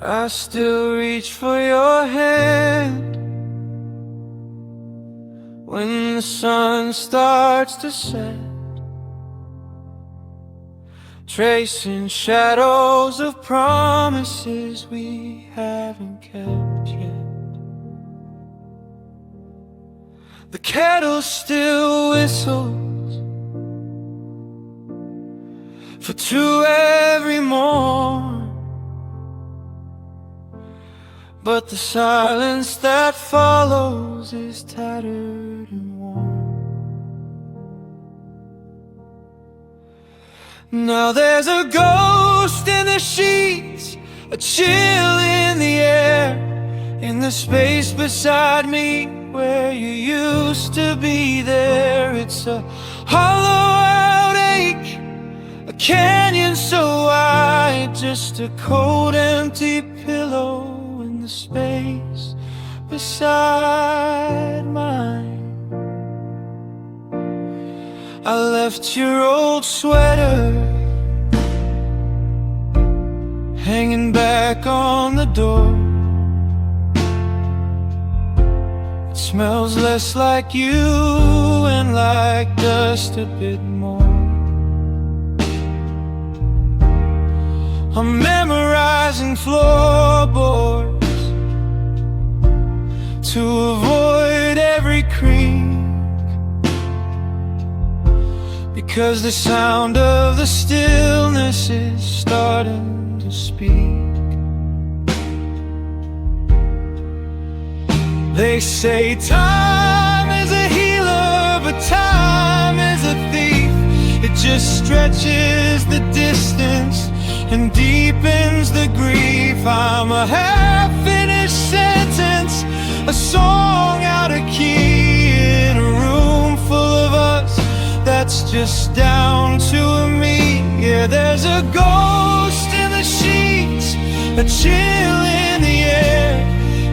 I still reach for your hand when the sun starts to set, tracing shadows of promises we haven't kept yet. The kettle still whistles for two every morn, but the silence that follows is tattered and worn. Now there's a ghost in the sheets, a chill in the air, in the space beside me where you used to be there. It's a hollow out ache, a canyon so wide, just a cold empty pillow in the space beside mine. I left your old sweater hanging back on the door. It smells less like you and like dust a bit more. I'm memorizing floorboards to avoid every creak, because the sound of the stillness is starting to speak. They say time is a healer, but time is a thief. It just stretches the distance and deepens the grief. I'm a half-finished sentence, a song out of key in a room full of us that's just down to a me. Yeah, there's a ghost in the sheets, a chill in the air,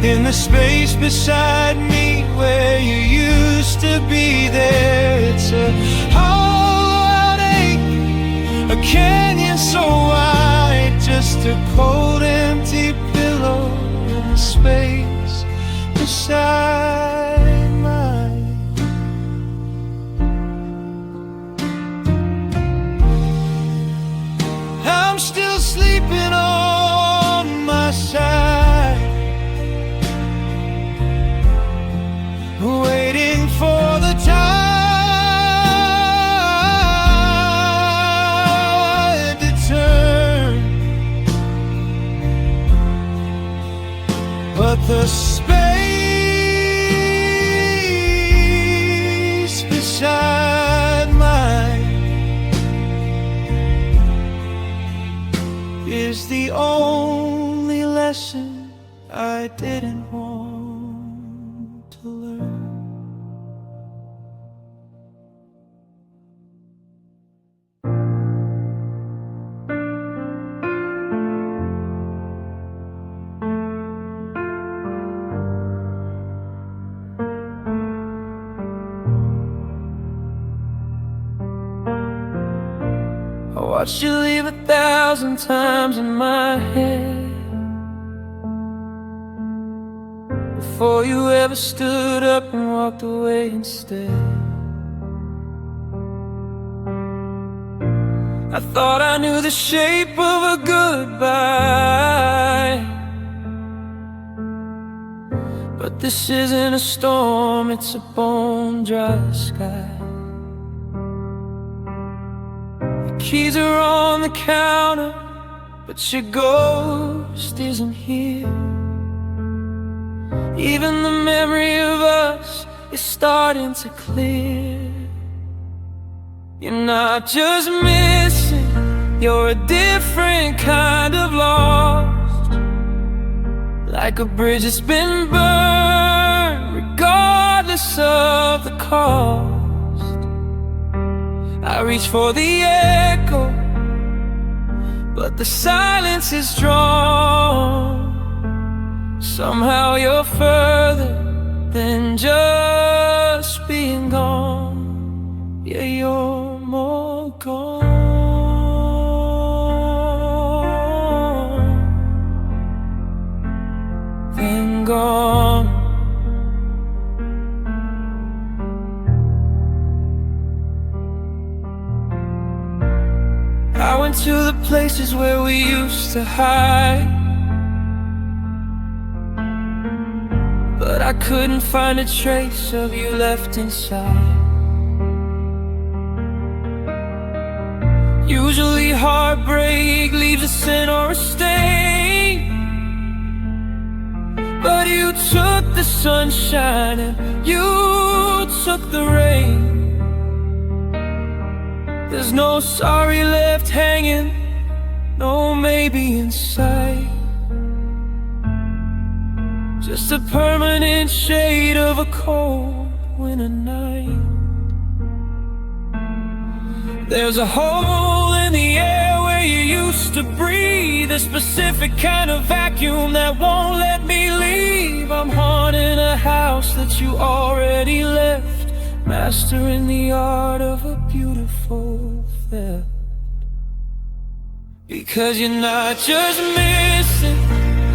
in the space beside me where you used to be there. It's a hollow-out ache, a canyon so wide, just a cold empty pillow in the space beside mine. I'm still sleeping on my side, waiting for the tide to turn, but the space beside mine is the only lesson I didn't want to learn. I watched you leave 1,000 times in my head before you ever stood up and walked away instead. I thought I knew the shape of a goodbye, but this isn't a storm, it's a bone-dry sky. Keys are on the counter, but your ghost isn't here. Even the memory of us is starting to clear. You're not just missing, you're a different kind of lost, like a bridge that's been burned, regardless of the cost. I reach for the echo, but the silence is strong. Somehow you're further than just being gone. Yeah, you're more gone. This is where we used to hide, but I couldn't find a trace of you left inside. Usually heartbreak leaves a scent or a stain, but you took the sunshine and you took the rain. There's no sorry left hanging, no maybe inside, just a permanent shade of a cold winter night. There's a hole in the air where you used to breathe, a specific kind of vacuum that won't let me leave. I'm haunting a house that you already left, mastering the art of a beautiful theft. Because you're not just missing,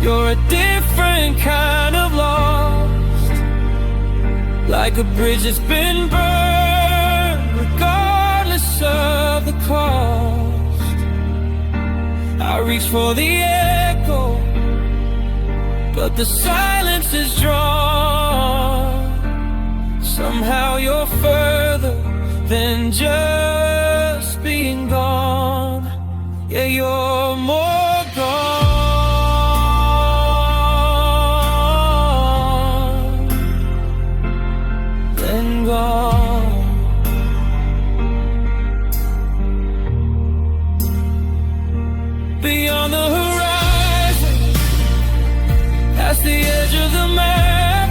you're a different kind of lost, like a bridge that's been burned, regardless of the cost. I reach for the echo, but the silence is drawn. Somehow you're further than just being gone. Yeah, you're more gone than gone. Beyond the horizon, past the edge of the map,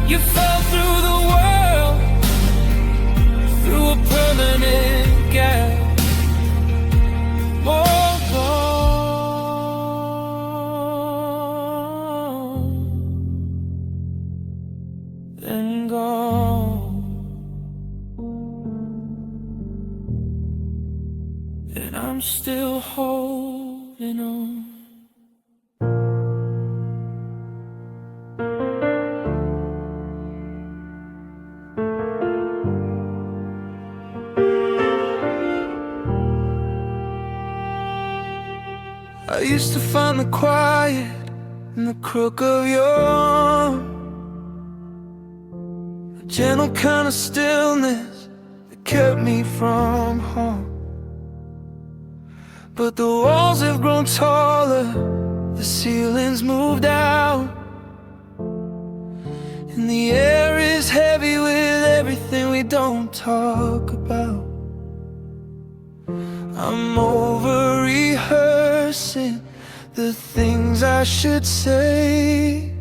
you fell through the world, through a permanent gap. More gone than gone. And I'm still holding on. I used to find the quiet in the crook of your arm, a gentle kind of stillness that kept me from harm. But the walls have grown taller, the ceiling's moved out, and the air is heavy with everything we don't talk about. I'm over-rehearsing the things I should say,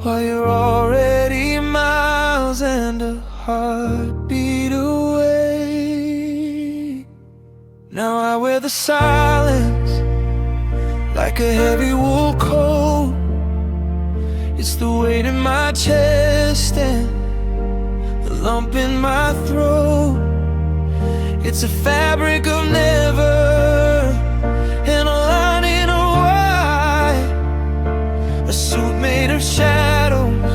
while you're already miles and a heartbeat away. Now I wear the silence like a heavy wool coat. It's the weight in my chest and the lump in my throat. It's a fabric of never, and a lining of white, a suit made of shadows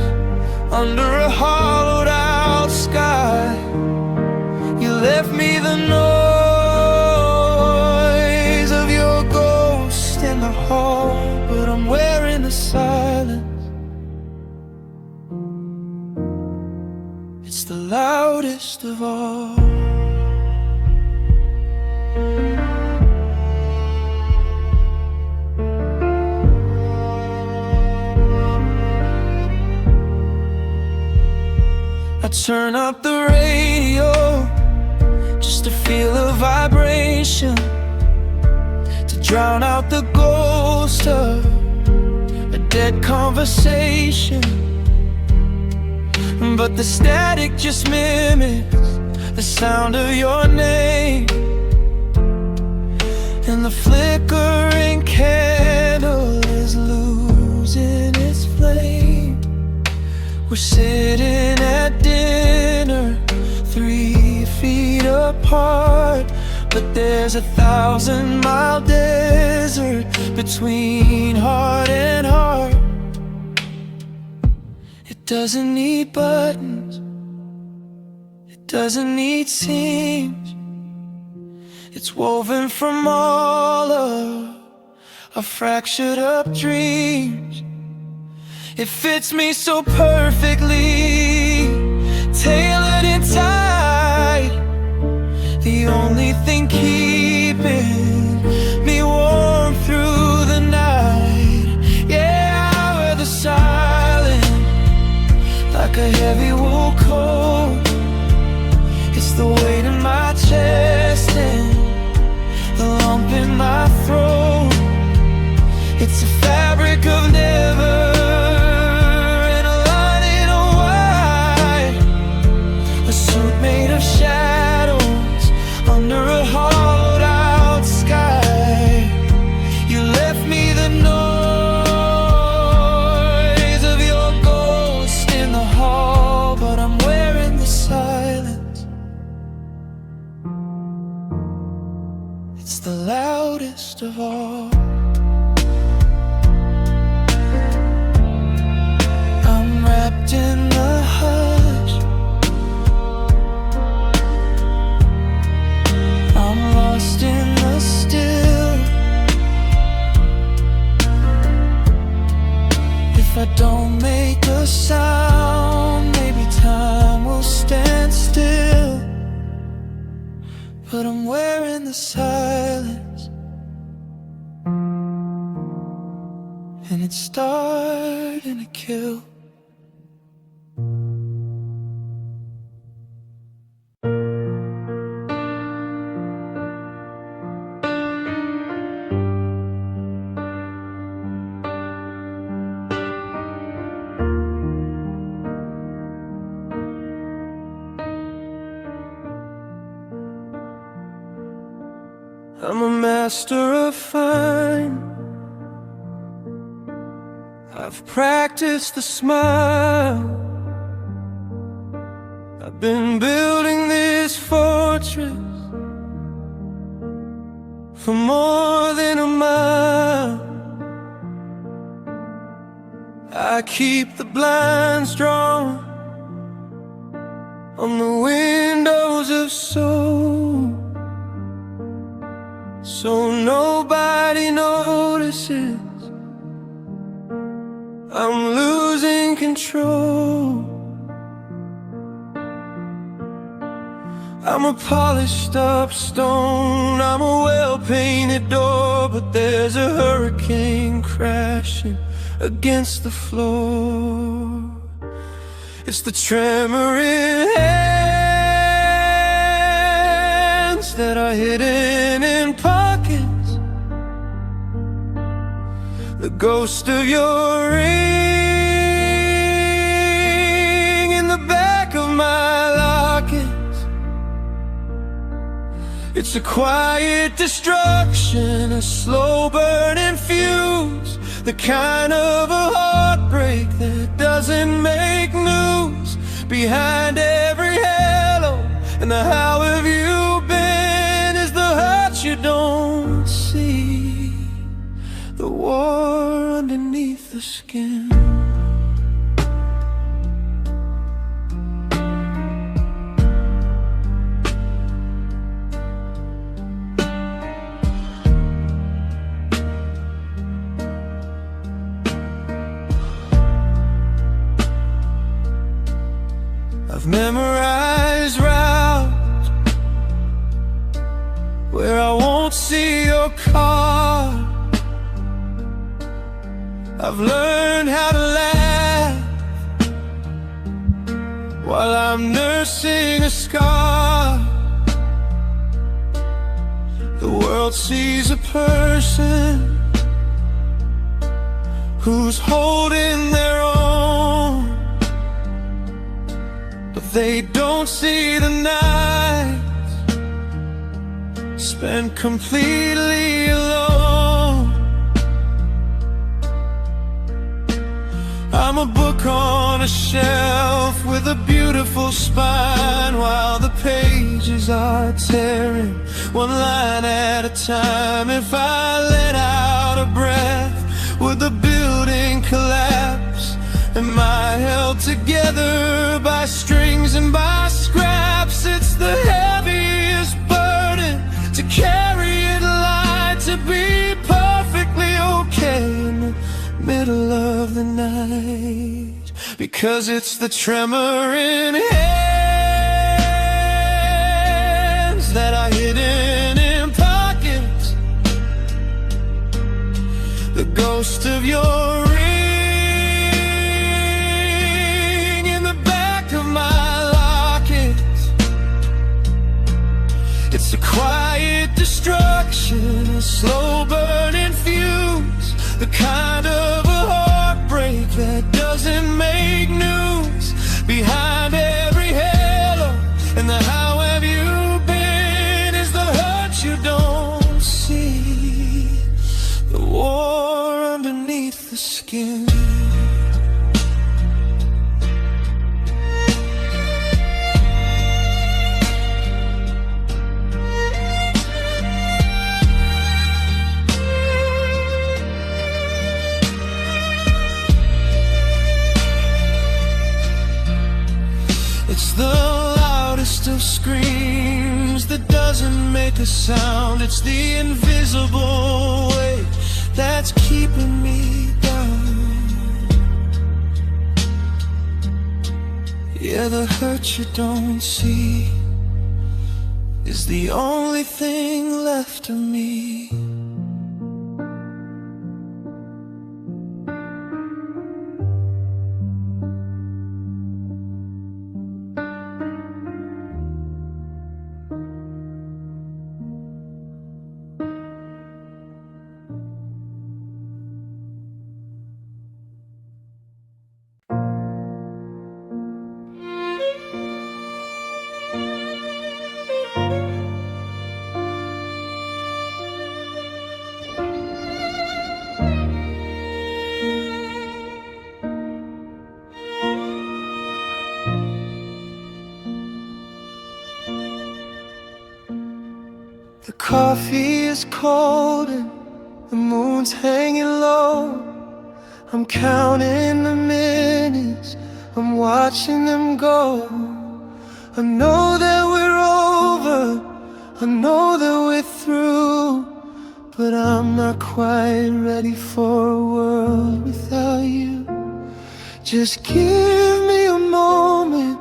under a hollowed out sky. You left me the noise of your ghost in the hall, but I'm wearing the silence. It's the loudest of all. I turn up the radio just to feel a vibration, to drown out the ghost of a dead conversation. But the static just mimics the sound of your name, and the flickering candle is losing its flame. We're sitting at dinner, 3 feet apart, but there's a 1,000-mile desert between heart and heart. It doesn't need buttons, it doesn't need seams, It's woven from all of our fractured up dreams. It fits me so perfectly, tailored and tight. The only thing keeping me warm through the night. Yeah, I wear the silence like a heavy wool coat. It's the weight in my chest and the lump in my throat. It's a fabric of never and a lining of white. A suit made of shadows under a hollowed out sky. You left me the noise of your ghost in the hall, but I'm wearing the silence. It's the loudest of all. I'm wrapped in the hush. I'm lost in the still. If I don't make a sound, maybe time will stand still. But I'm wearing the silence, and it's starting to kill. I'm a master of fine. I've practiced the smile. I've been building this fortress for more than a mile. I keep the blinds drawn on the windows of soul, so nobody notices I'm losing control. I'm a polished up stone, I'm a well-painted door, but there's a hurricane crashing against the floor. It's the tremor in hands that are hidden in pockets, the ghost of your ring in the back of my lockets. It's a quiet destruction, a slow burning fuse, the kind of a heartbreak that doesn't make news. Behind every hello and the how have you been is the hurt you don't see, the war underneath the skin. I've memorized routes where I won't see your car. I've learned how to laugh while I'm nursing a scar. The world sees a person who's holding their own, but they don't see the nights spent completely alone. I'm a book on a shelf with a beautiful spine, while the pages are tearing one line at a time. If I let out a breath, would the building collapse? Am I held together by strings and by scraps? It's the heaviest burden to carry. 'cause it's the tremor in hands that are hidden in pockets, the ghost of your ring in the back of my locket. It's a quiet destruction, a slow burning fuse, the kind of a heartbreak that doesn't make news. Behind every hello and the how have you been is the hurt you don't see, the war underneath the skin. It's the loudest of screams that doesn't make a sound. It's the invisible weight that's keeping me down. Yeah, the hurt you don't see is the only thing left of me. The coffee is cold and the moon's hanging low. I'm counting the minutes, I'm watching them go. I know that we're over, I know that we're through, but I'm not quite ready for a world without you. Just give me a moment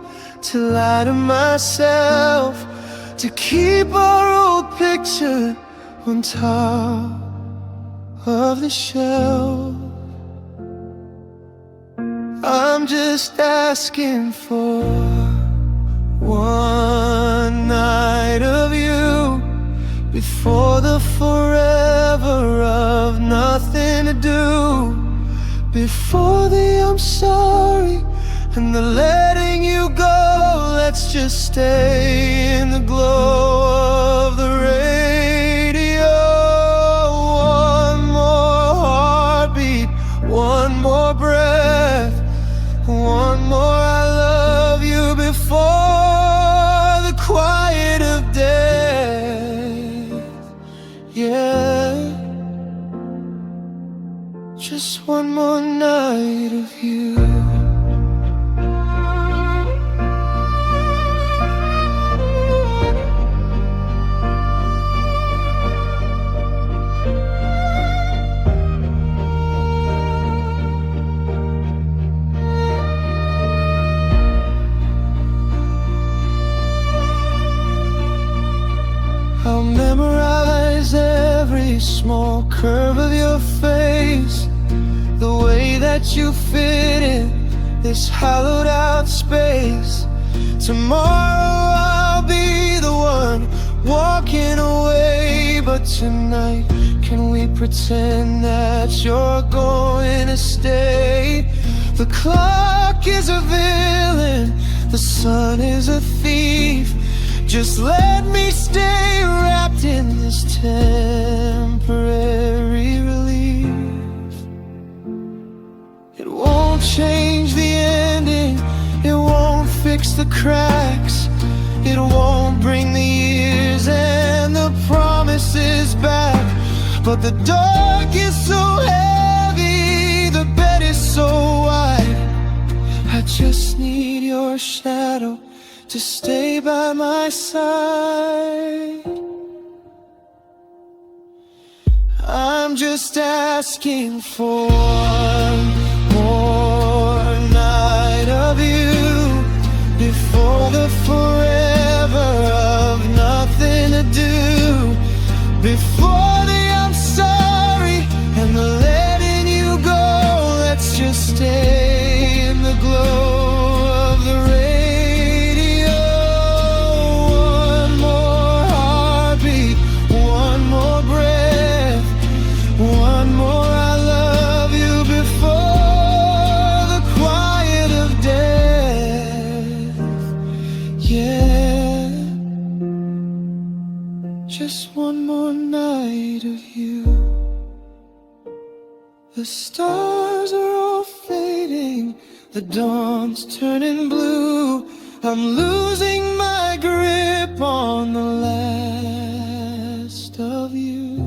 to lie to myself, to keep our old picture on top of the shelf. I'm just asking for one night of you before the forever of nothing to do, before the I'm sorry and the letting you go. Let's just stay in the glow of the radio. One more heartbeat, one more breath, one more I love you before the quiet of death. Yeah, just one more night of you. I'll memorize every small curve of your face, the way that you fit in this hollowed out space. Tomorrow I'll be the one walking away, but tonight can we pretend that you're going to stay? The clock is a villain, the sun is a thief. Just let me stay wrapped in this temporary relief. It won't change the ending, it won't fix the cracks, it won't bring the years and the promises back. But the dark is so heavy, the bed is so wide, I just need your shadow to stay by my side. I'm just asking for one more night Before the I'm sorry and the letting you go, let's just stay in the glow of the radio. One more heartbeat, one more breath, one more I love you before the quiet of death. Yeah, just one more night of you. The stars are all fading, the dawn's turning blue. I'm losing my grip on the last of you.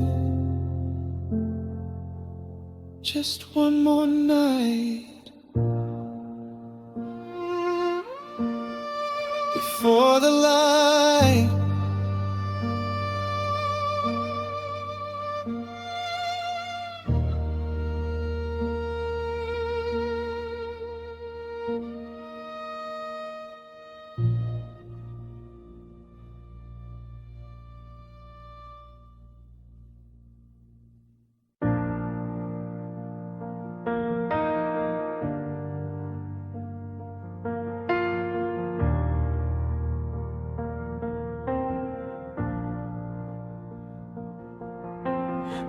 Just one more night before the light.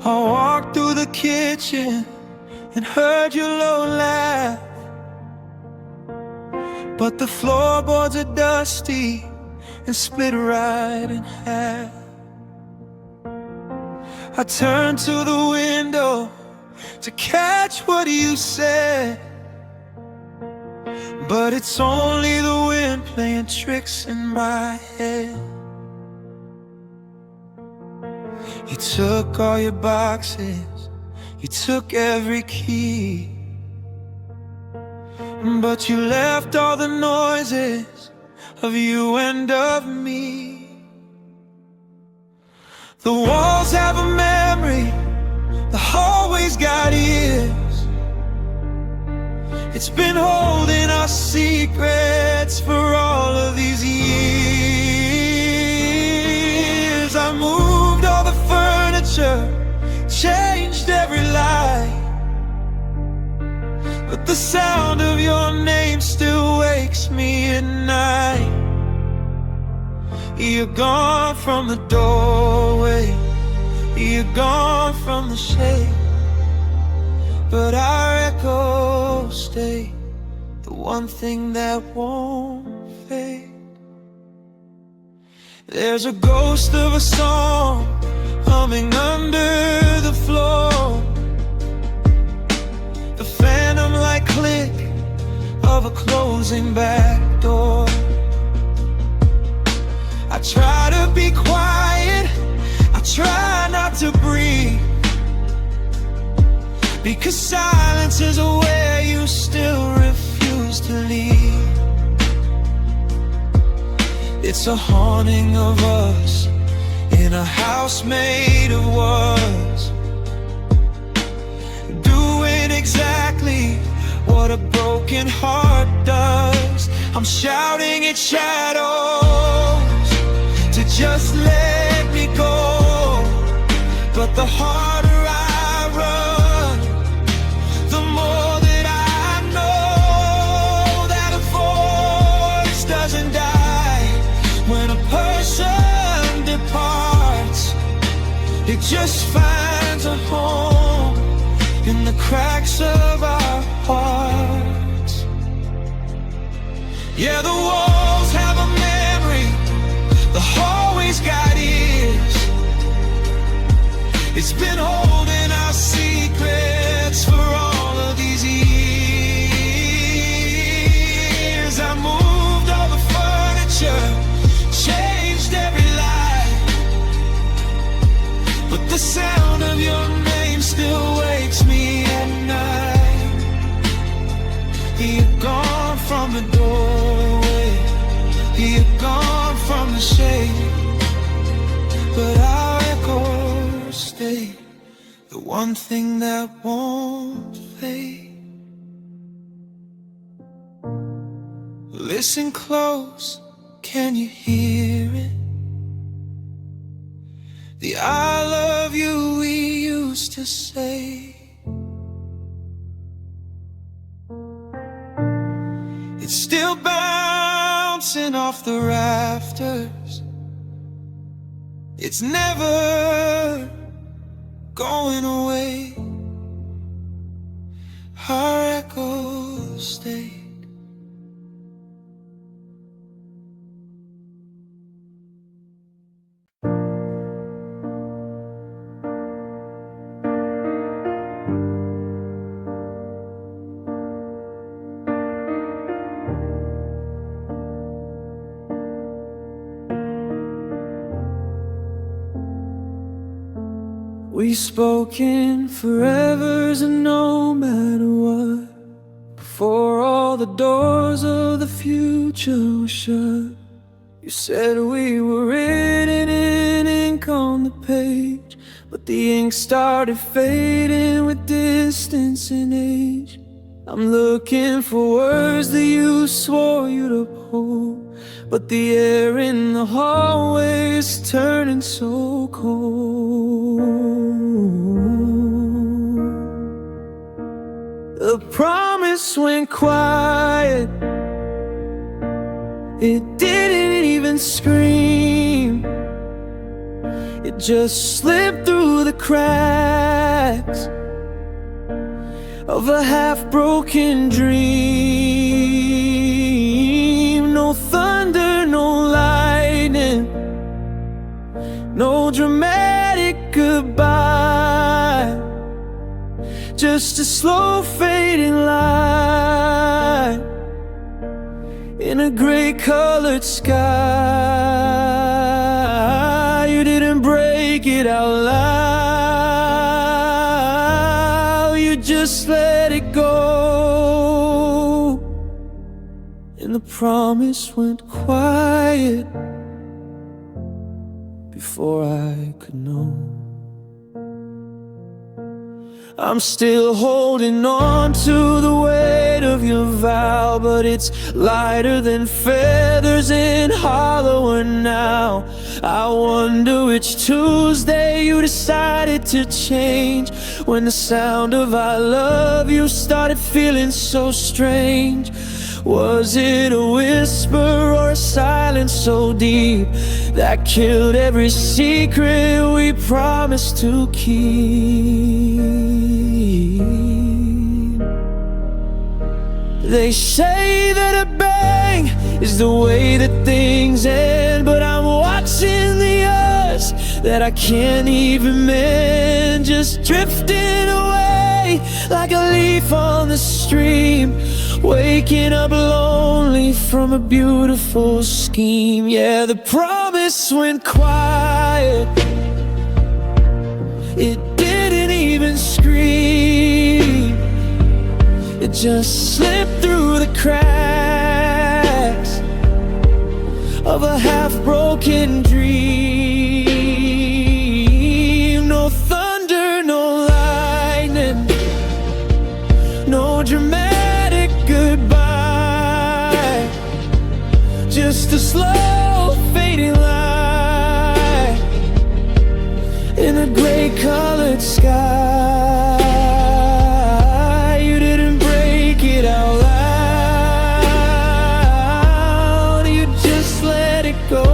I walked through the kitchen and heard your low laugh, but the floorboards are dusty and split right in half. I turned to the window to catch what you said, but it's only the wind playing tricks in my head. You took all your boxes, you took every key, but you left all the noises of you and of me. The walls have a memory, the hallway's got ears. It's been holding our secrets for all of these years. I moved all the furniture, changed every light, but the sound of your name still wakes me at night. You're gone from the doorway, you're gone from the shade, but our echoes stay, the one thing that won't fade. There's a ghost of a song humming under the floor, the phantom-like click of a closing back door. I try to be quiet, I try not to breathe, because silence is where you still refuse to leave. It's a haunting of us in a house made of was, doing exactly what a broken heart does. I'm shouting at shadows to just let me go, but the harder I run, the more that I know that a voice doesn't die. When a person departs, it just finds a home in the cracks of our hearts. Yeah, the walls have a memory, the hallway's got ears. It's been holding our secrets for all of these years. I moved all the furniture, changed every light, but the sound of your name still wakes me at night. You're gone from the doorway, you're gone from the shade, but our echoes stay, the one thing that won't fade. Listen close, can you hear it? the I love you we used to say. It's still bouncing off the rafters. It's never going away. Our echoes stay. We spoke in forevers and no matter what, before all the doors of the future were shut. You said we were written in ink on the page, but the ink started fading with distance and age. I'm looking for words that you swore you'd uphold, but the air in the hallway is turning so cold. The promise went quiet. It didn't even scream. It just slipped through the cracks of a half-broken dream. No thunder, no lightning, no dramatic goodbye, just a slow fading light in a gray-colored sky. You didn't break it out loud, you just let it go. And the promise went quiet before I could know. I'm still holding on to the weight of your vow, but it's lighter than feathers and hollower now. I wonder which Tuesday you decided to change, when the sound of I love you started feeling so strange. Was it a whisper or a silence so deep that killed every secret we promised to keep? They say that a bang is the way that things end, but I'm watching the us that I can't even mend, just drifting away like a leaf on the stream, waking up lonely from a beautiful scheme. Yeah, the promise went quiet. It didn't even scream. It just slipped through the cracks of a half-broken dream. No thunder, no lightning, no dramatic goodbye, just a slow fading light in a gray-colored sky. You didn't break it out loud, you just let it go.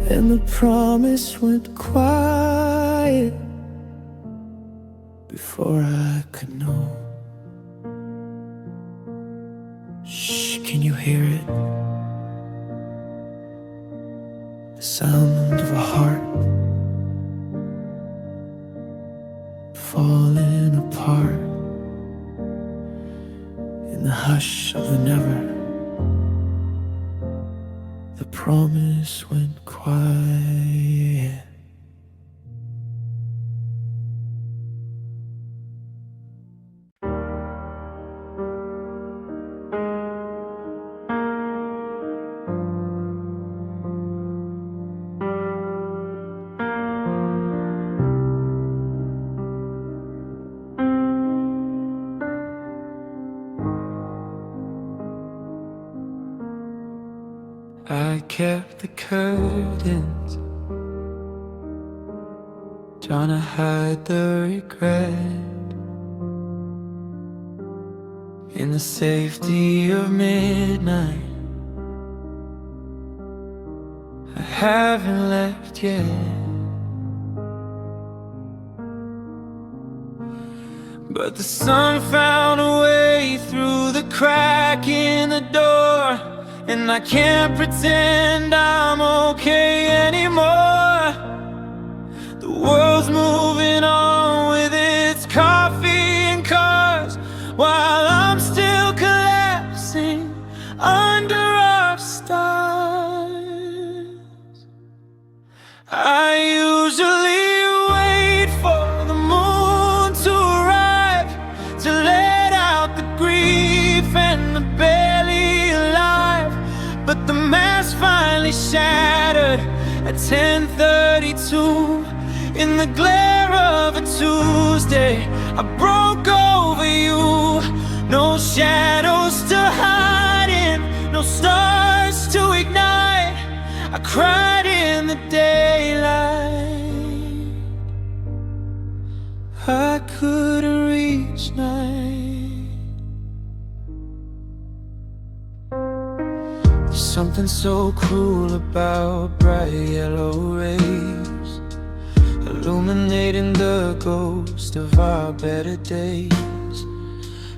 And the promise went quiet before I could know. Shh, can you hear it? The sound of a heart falling apart in the hush of the never. The promise went quiet. I kept the curtains, trying to hide the regret. In the safety of midnight, I haven't left yet. But the sun found a way through the crack in the door, and I can't pretend I'm okay anymore. The world's moving on with its coffee and cars, while I'm still collapsing under our stars. I usually wait for the moon to arrive, to let out the grief and the barely alive. But the mask finally shattered at 10:32. In the glare of a Tuesday, I broke over you. No shadows to hide in, no stars to ignite. I cried in the daylight. I couldn't reach night. There's something so cruel about bright yellow rays, illuminating the ghost of our better days.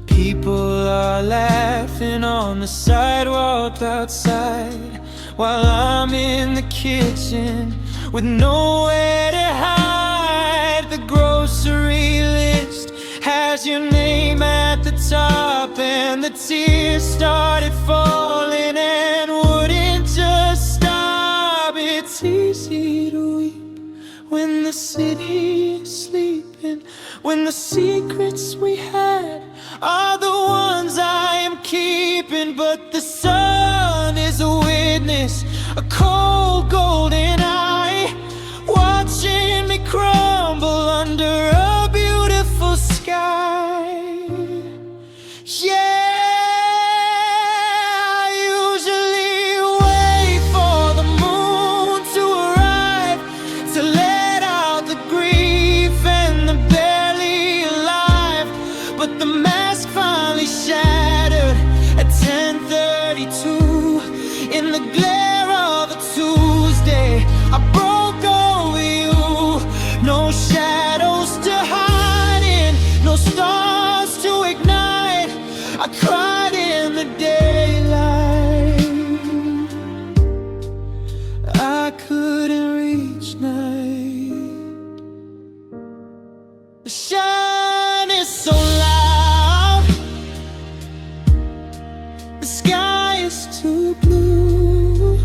People are laughing on the sidewalk outside, while I'm in the kitchen with nowhere to hide. The grocery list has your name at the top, and the tears started falling and wouldn't just stop. It's easy to weep when the city is sleeping, when the secrets we had are the ones I am keeping. But the sun is a witness, a cold golden eye, watching me crumble under a beautiful sky. Yeah, in the glare of a Tuesday, I broke over you. No shadows to hide in, no stars to ignite. I cried in the daylight. I couldn't reach night. The shine is so loud, the sky is too blue,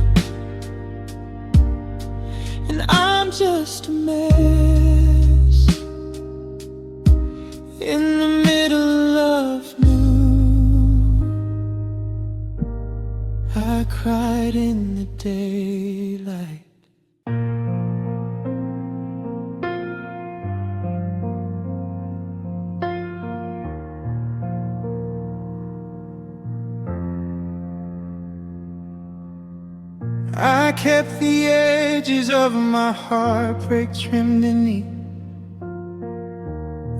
and I'm just a mess in the middle of noon. I cried in the daylight. I kept the edges of my heartbreak trimmed and neat.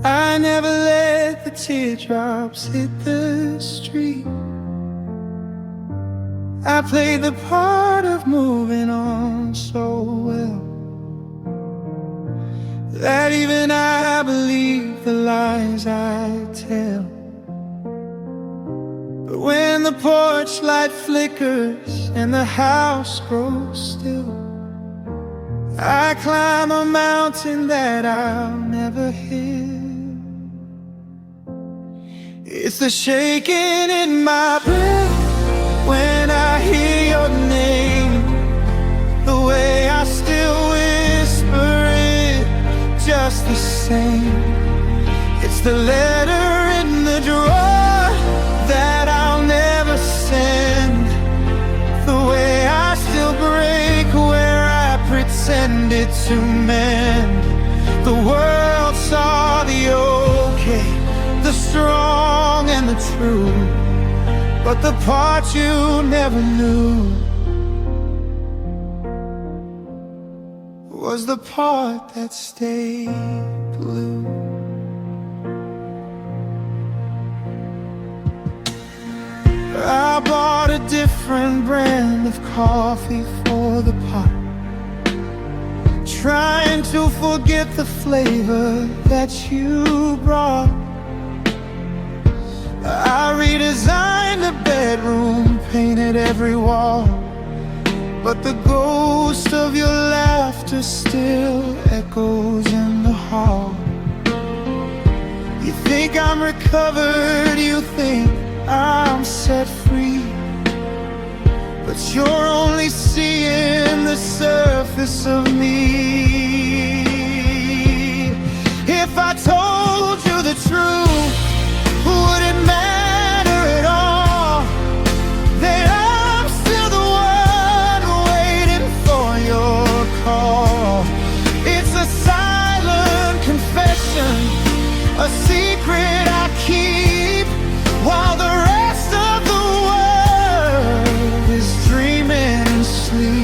I never let the teardrops hit the street. I played the part of moving on so well that even I believe the lies I tell. But when the porch light flickers and the house grows still, I climb a mountain that I'll never hit. It's the shaking in my breath when I hear your name, the way I still whisper it just the same. It's the letter in the drawer that I'll never send, the way I still break where I pretended to mend. The world saw the okay, the strong and the true, but the part you never knew was the part that stayed blue. I bought a different brand of coffee for the pot, trying to forget the flavor that you brought. I redesigned the bedroom, painted every wall, but the ghost of your laughter still echoes in the hall. You think I'm recovered, you think I'm set free, but you're only seeing the surface of me. If I told you the truth, would it matter at all that I'm still the one waiting for your call? It's a silent confession, a secret I keep, while the rest of the world is dreaming in sleep.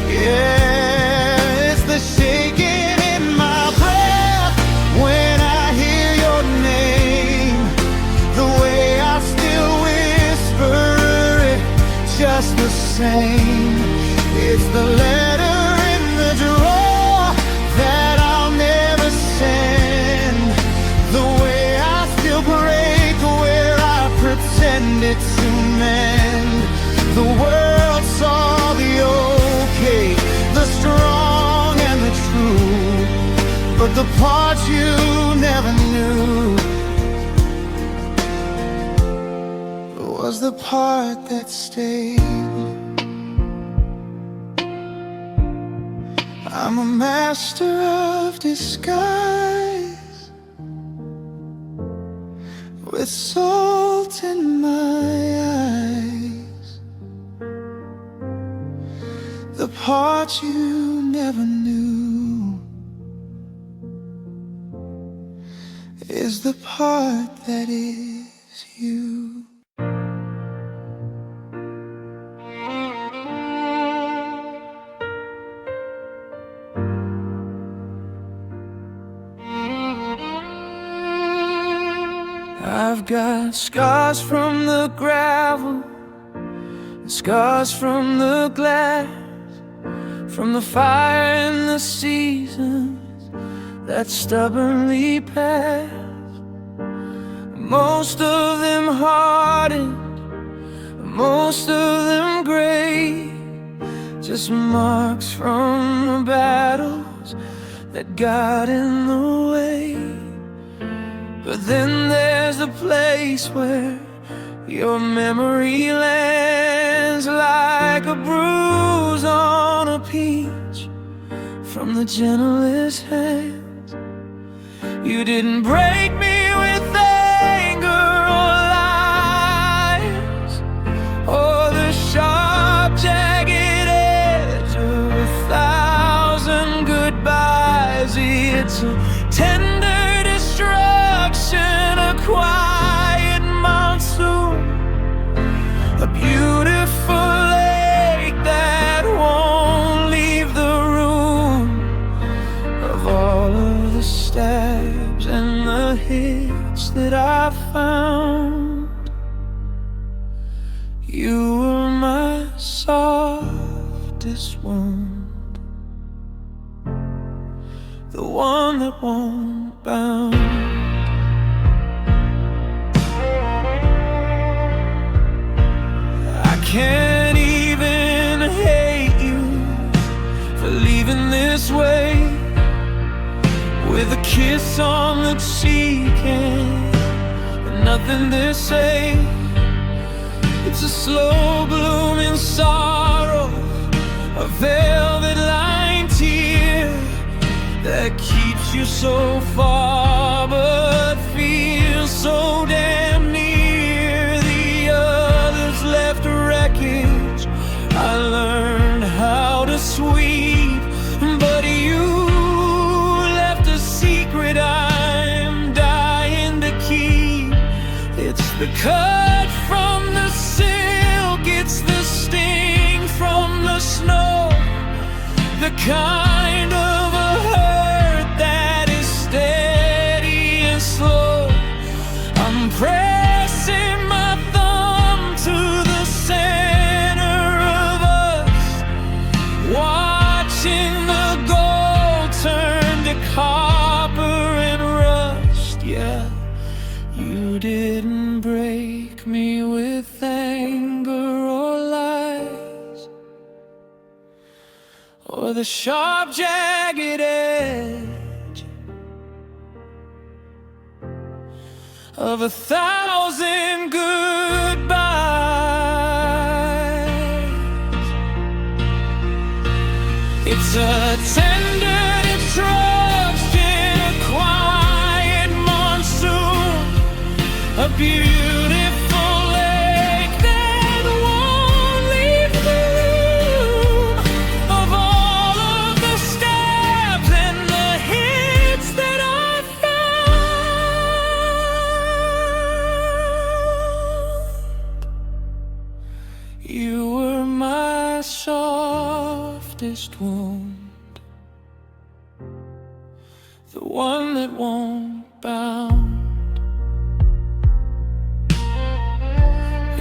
Yeah, it's the shaking in my breath when I hear your name, the way I still whisper it just the same. It's the letter in the drawer that I'll never send, the way break where I pretended to mend. The world saw the okay, the strong and the true, but the part you never knew was the part that stayed. I'm a master of disguise, with salt in my eyes. The part you never knew is the part that is you. I've got scars from the gravel, and scars from the glass, from the fire and the seasons that stubbornly passed. Most of them hardened, most of them gray, just marks from the battles that got in the way. But then there's the place where your memory lands, like a bruise on a peach from the gentlest hands. You didn't break me with anger or lies, or the sharp, jagged edge of 1,000 goodbyes. It's a tender destruction, a quiet monsoon, a beautiful lake that won't leave the room. Of all of the stabs and the hits that I found, you were my softest wound, the one that won't bound. I can't even hate you for leaving this way, with a kiss on the cheek and nothing to say. It's a slow blooming sorrow, a velvet lined tear that keeps you so far but feels so damn near. The others left wreckage, I learned how to sweep, but you left a secret I'm dying to keep. It's the cut from the silk, it's the sting from the snow, the kind of a hurt that is steady and slow. I'm pressing my thumb to the center of us, watching the gold turn to copper and rust. Yeah, you didn't break me with anger or lies, or the sharp, jagged edge of 1,000 goodbyes. It's a tender trust in a quiet monsoon, a beautiful lake that won't leave the room, of all of the stabs and the hits that I found. You were my softest wound, the one that won't bound.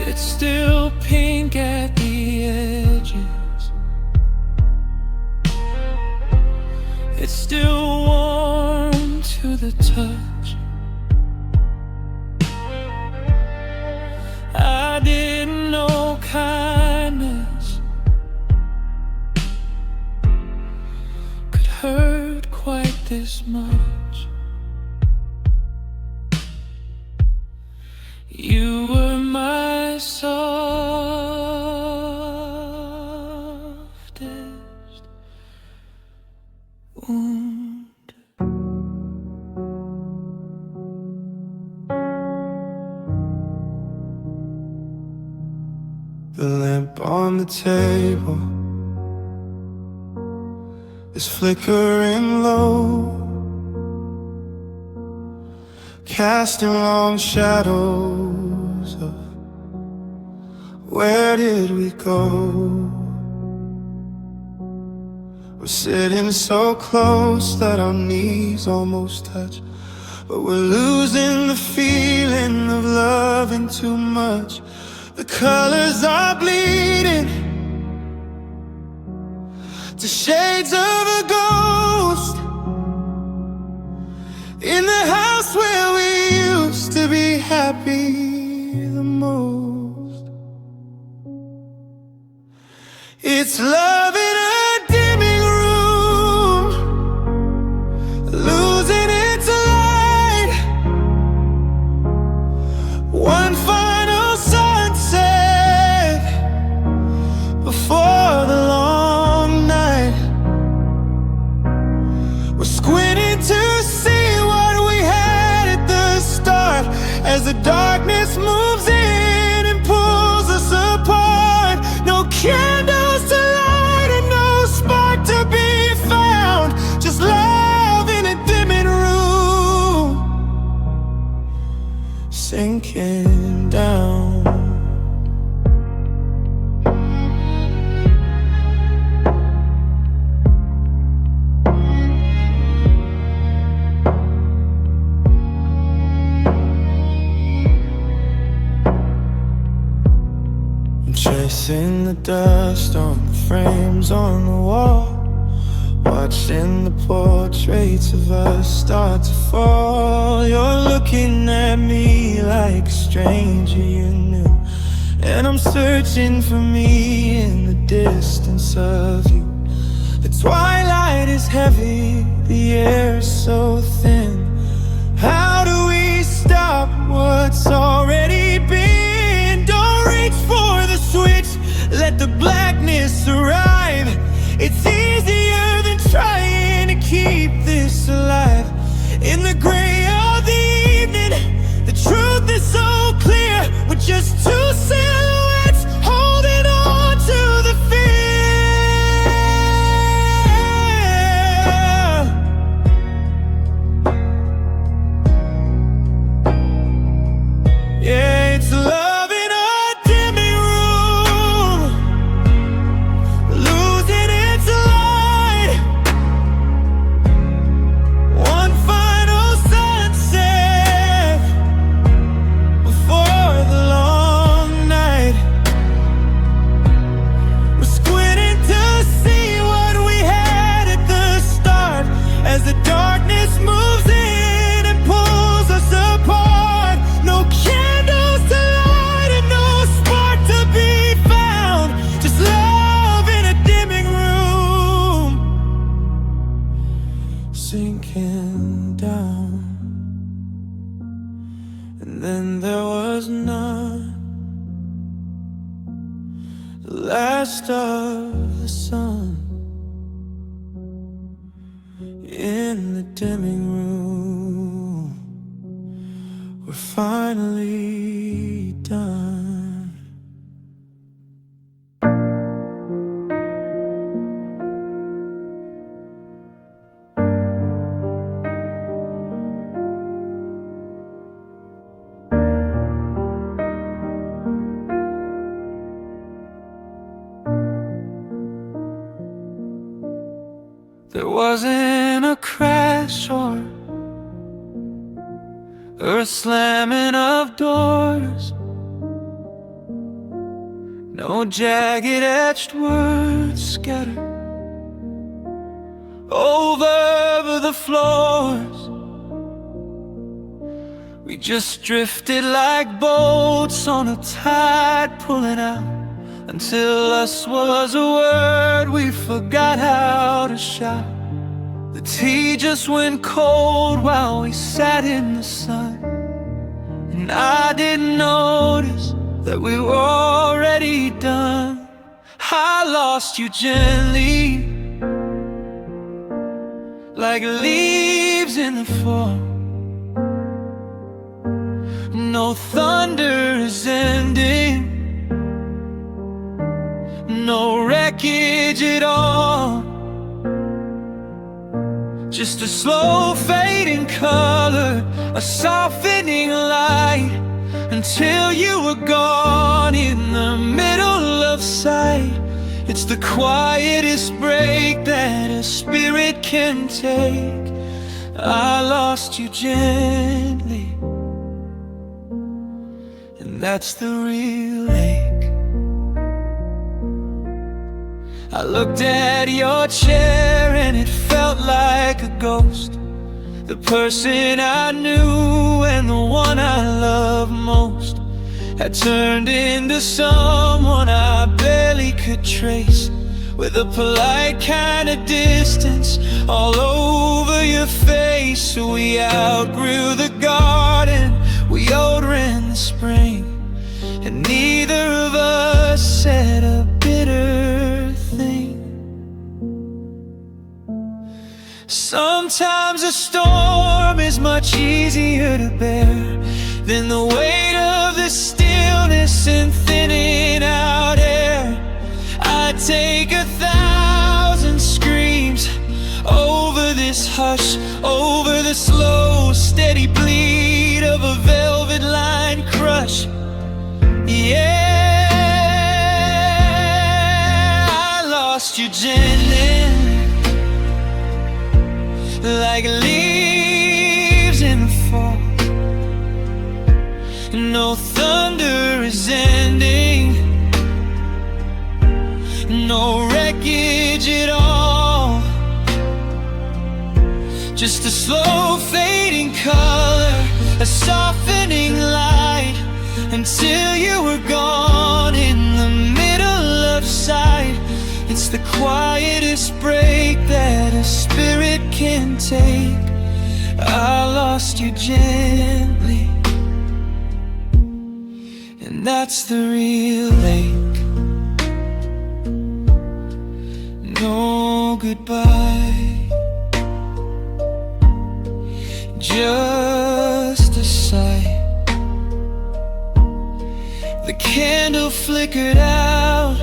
It's still pink at the edges, it's still warm to the touch. I didn't know kindness could hurt quite this much. You were my softest wound. The lamp on the table is flickering low, casting long shadows of where did we go? We're sitting so close that our knees almost touch, but we're losing the feeling of loving too much. The colors are bleeding to shades of a ghost in the house where we used to be happy the most. It's love in a dimming room, losing its light. One final sunset before the long night. We're squinting to see what we had at the start, as the darkness moves in and pulls us apart. No candles to light and no spark to be found, just love in a dimming room, sinking down. Tracing the dust on the frames on the wall, watching the portraits of us start to fall. You're looking at me like a stranger you knew, and I'm searching for me in the distance of you. The twilight is heavy, the air is so thin. How do we stop what's already been? Don't reach for the switch, let the blackness arrive. It's easier than trying to keep this alive. In the gray of the evening, the truth is so clear. We're just two silhouettes holding on to the fear. Yeah, it's love in a dimming room, losing its light. sinking down. And then there was none, the last of the sun. In the dimming room, we're finally done. There wasn't a crash or a slamming of doors, no jagged etched words scattered over the floors. We just drifted like boats on a tide pulling out, until us was a word we forgot how to shout. The tea just went cold while we sat in the sun, and I didn't notice that we were already done. I lost you gently, like leaves in the fall. No thunder is ending, no wreckage at all, just a slow fading color, a softening light, until you were gone in the middle of sight. It's the quietest break that a spirit can take. I lost you gently, and that's the real ache. I looked at your chair and it felt like a ghost. The person I knew and the one I loved most had turned into someone I barely could trace, with a polite kind of distance all over your face. We outgrew the garden we odor in the spring, and neither of us said a bitter thing. Sometimes a storm is much easier to bear than the weight of the stillness and thinning out air. I'd take 1,000 screams over this hush, over the slow, steady bleed of a velvet line crush. Yeah, I lost you gently, like leaves in the fall. No thunder is ending, no wreckage at all, just a slow fading color, a softening light, until you were gone in the middle of sight. It's the quietest break that a spirit can take. I lost you gently, and that's the real ache. No goodbye, just a sigh. The candle flickered out,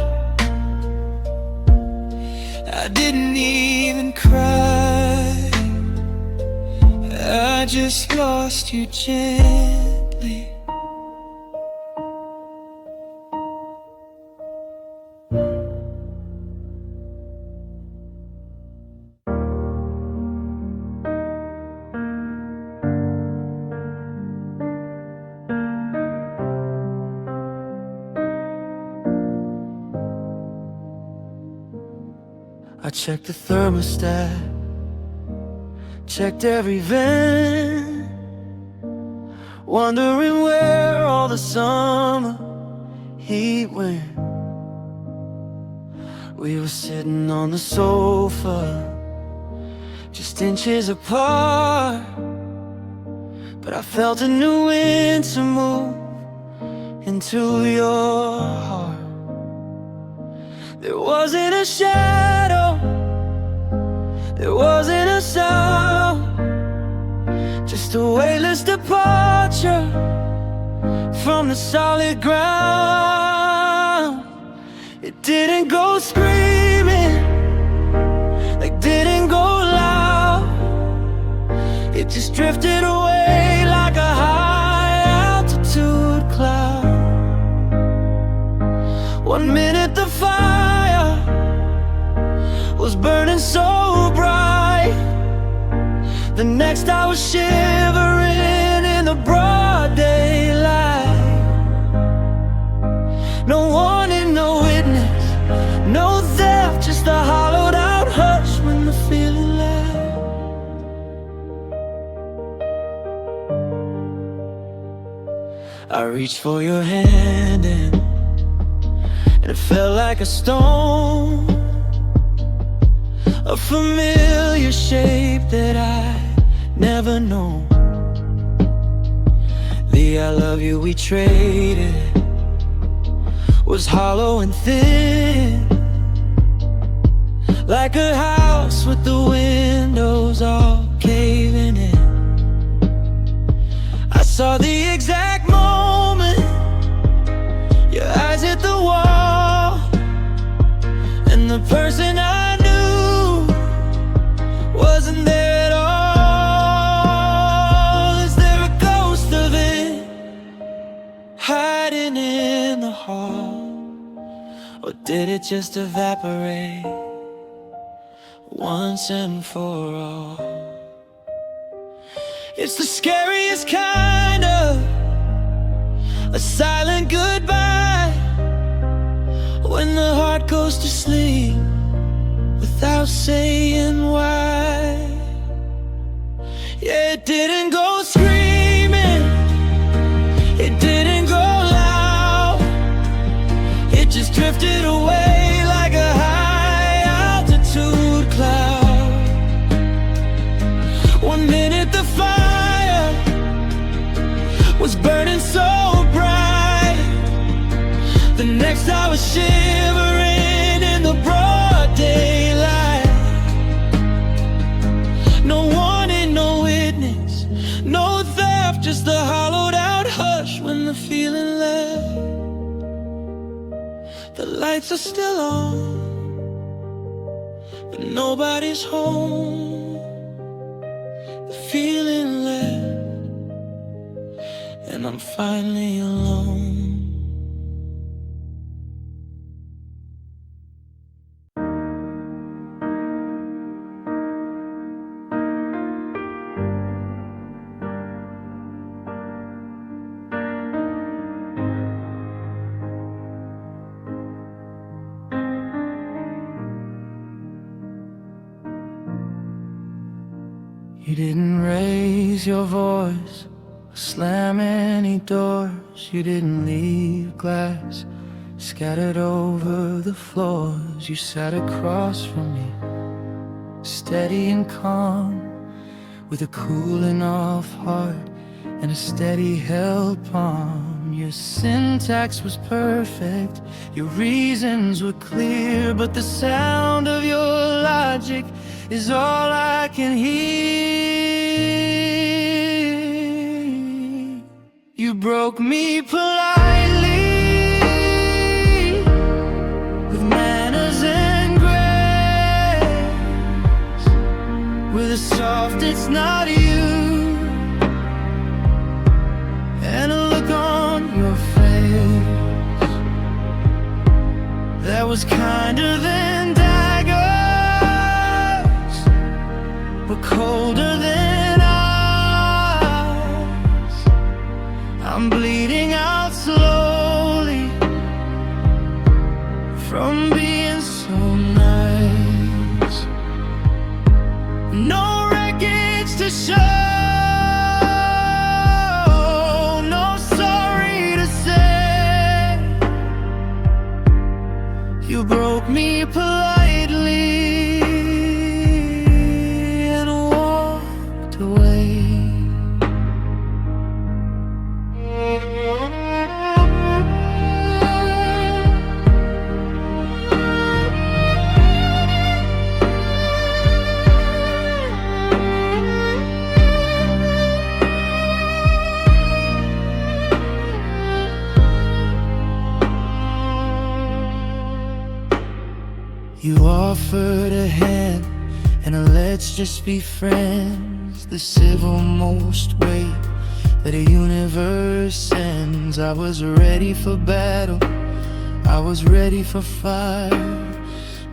I didn't even cry, I just lost you gently. I checked the thermostat, checked every vent, wondering where all the summer heat went. We were sitting on the sofa, just inches apart. But I felt a new wind to move into your heart. There wasn't a shadow, there wasn't a sound, just a weightless departure from the solid ground. It didn't go screaming, like didn't go loud. It just drifted away like a high altitude cloud. 1 minute the fire was burning so bright, the next I was shivering in the broad daylight. No warning, no witness, no theft, just a hollowed out hush when the feeling left. I reached for your hand and it felt like a stone, a familiar shape that I'd never known. The I love you we traded was hollow and thin, like a house with the windows all caving in. I saw the exact moment your eyes hit the wall, and the person I knew wasn't there at all. Is there a ghost of it hiding in the hall? Or did it just evaporate once and for all? It's the scariest kind of a silent goodbye, when the heart goes to sleep without saying why. Yeah, it didn't go screaming, it didn't go loud, it just drifted away like a high altitude cloud. 1 minute the fire was burning so bright, the next I was shivering in the broad daylight. No warning, no witness, no theft, just a hollowed out hush when the feeling left. The lights are still on, but nobody's home. The feeling left, and I'm finally alone. You didn't raise your voice, slam any doors. You didn't leave glass scattered over the floors. You sat across from me, steady and calm, with a cooling off heart and a steady held palm. Your syntax was perfect, your reasons were clear, but the sound of your logic is all I can hear. You broke me politely, with manners and grace, with a soft "it's not you" and a look on your face that was kinder than daggers, but colder than ice. I'm bleeding out slowly from being so nice. No wreckage to show, no sorry to say. You broke me politely, and away. You offered a hand and a let's just be friends, the civil-most way that a universe sends. I was ready for battle, I was ready for fire,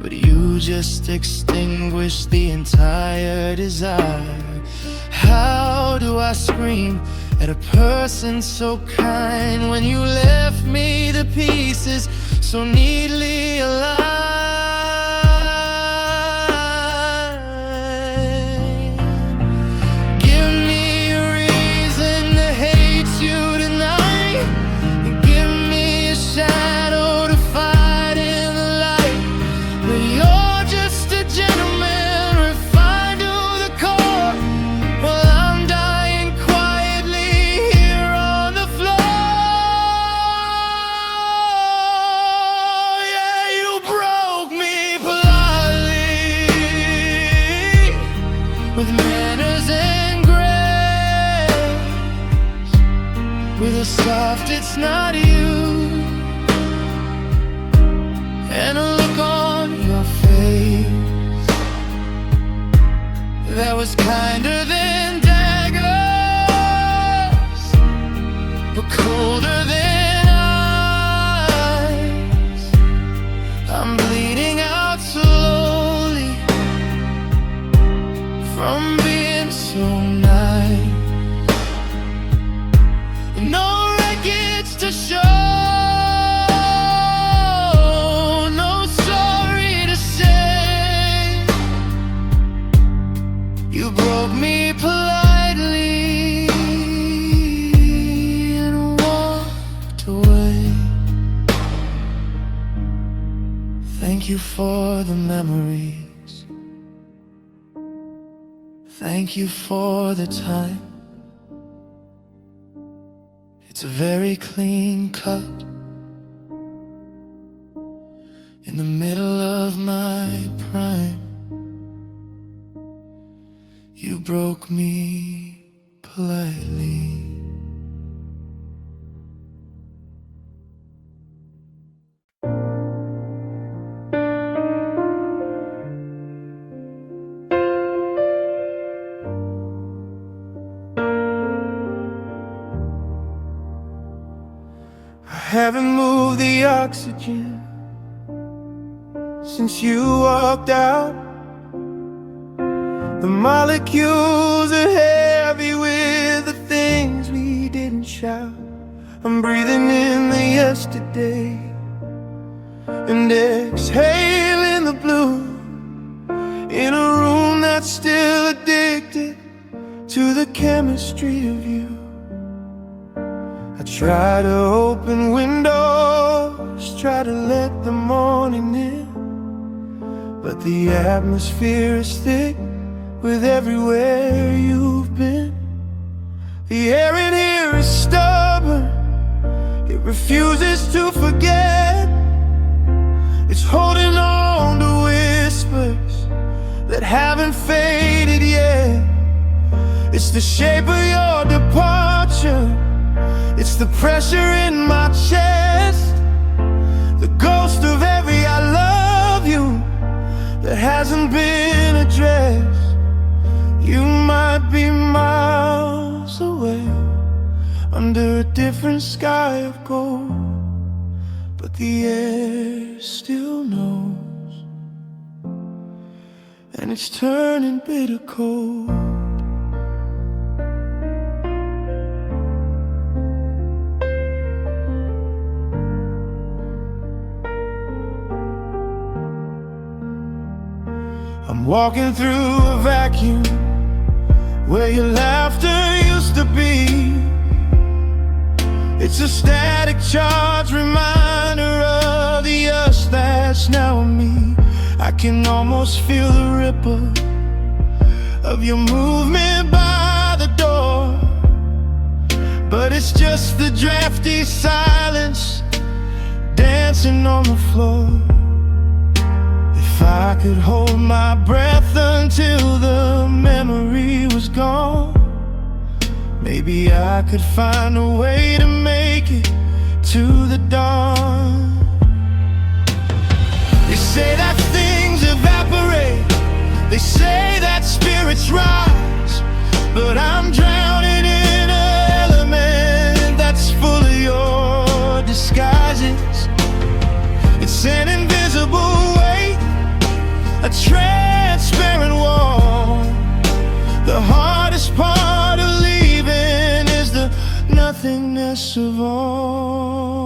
but you just extinguished the entire desire. How do I scream at a person so kind when you left me the pieces so neatly aligned? With manners and grace, with a soft it's not you, and a look on your face that was kinder than daggers, but colder than ice. I'm bleeding out slowly from being so nice. No wreckage to show, no sorry to say. You broke me politely and walked away. Thank you for the memories, thank you for the time. It's a very clean cut in the middle of my prime. You broke me politely. I haven't moved the oxygen since you walked out. The molecules are heavy with the things we didn't shout. I'm breathing in the yesterday and exhaling the blue, in a room that's still addicted to the chemistry of you. I try to open windows, try to let the morning in, but the atmosphere is thick with everywhere you've been. The air in here is stubborn, it refuses to forget. It's holding on to whispers that haven't faded yet. It's the shape of your departure, it's the pressure in my chest, the ghost of every I love you that hasn't been addressed. You might be miles away under a different sky of gold, but the air still knows, and it's turning bitter cold. I'm walking through a vacuum where your laughter used to be. It's a static charge reminder of the us that's now me. I can almost feel the ripple of your movement by drafty silence, dancing on the floor. If I could hold my breath until the memory was gone, maybe I could find a way to make it to the dawn. They say that things evaporate, they say that spirits rise, but I'm drowning in an element that's full of your disguises. It's an invisible weight, a transparent wall. The hardest part of leaving is the nothingness of all.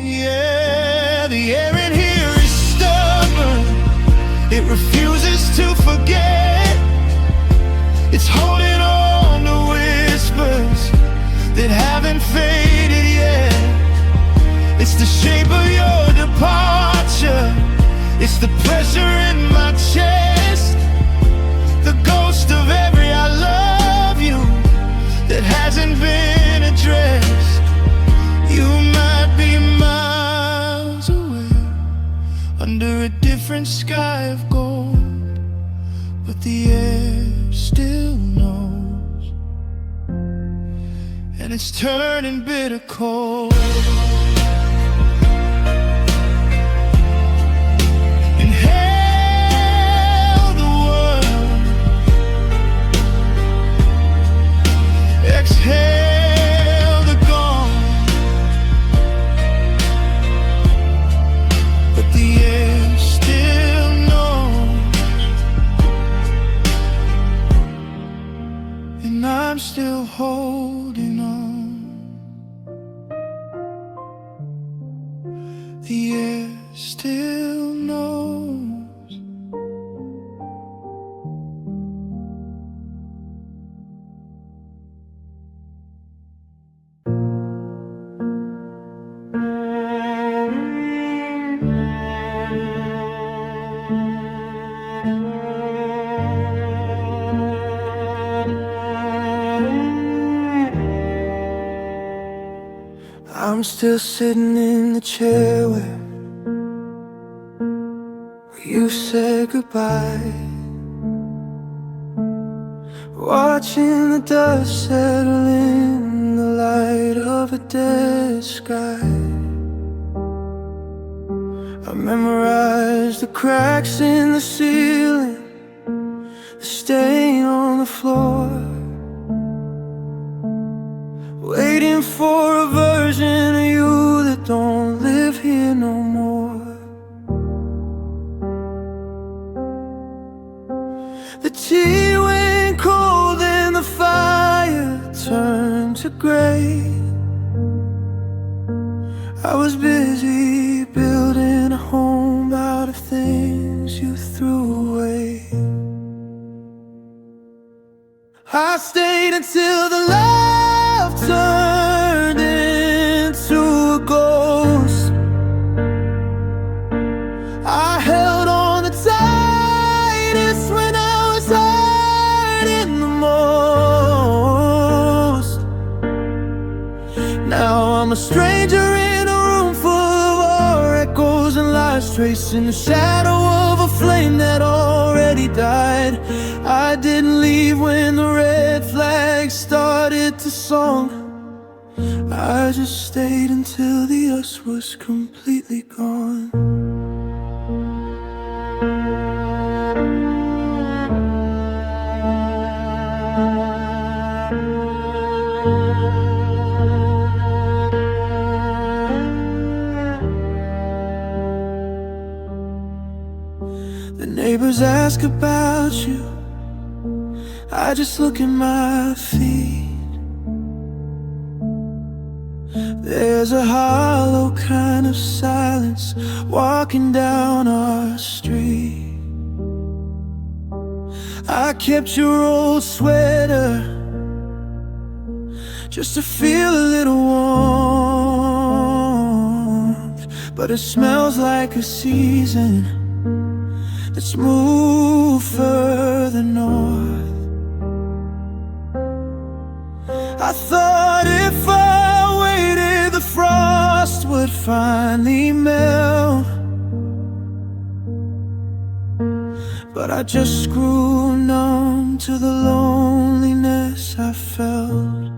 Yeah, the air in here is stubborn, it refuses to forget. It's holding on to whispers that haven't faded yet. It's the shape of your departure, it's the pressure in my chest, the ghost of every I love you that hasn't been addressed. You might be miles away under a different sky of gold, but the air still knows, and it's turning bitter cold. Inhale the world, exhale the gone, but the air still knows, and I'm still holding on. The air still knows. I'm still sitting in the chair where you said goodbye, watching the dust settle in the light of a dead sky. I memorized the cracks in the ceiling, the stain on the floor, waiting for a version of you that don't live here no more. The tea went cold and the fire turned to gray. I was busy building a home out of things you threw away. I stayed until the love turned into a ghost. I held on the tightest when I was hurting the most. Now I'm a stranger in a room full of our echoes and lies, tracing the shadow of a flame that already died. I didn't leave when the red flag started to song. I just stayed until the us was completely gone. The neighbors ask about you, I just look at my feet. There's a hollow kind of silence walking down our street. I kept your old sweater just to feel a little warmth, but it smells like a season that's moved further north. I thought if finally melt, but I just grew numb to the loneliness I felt.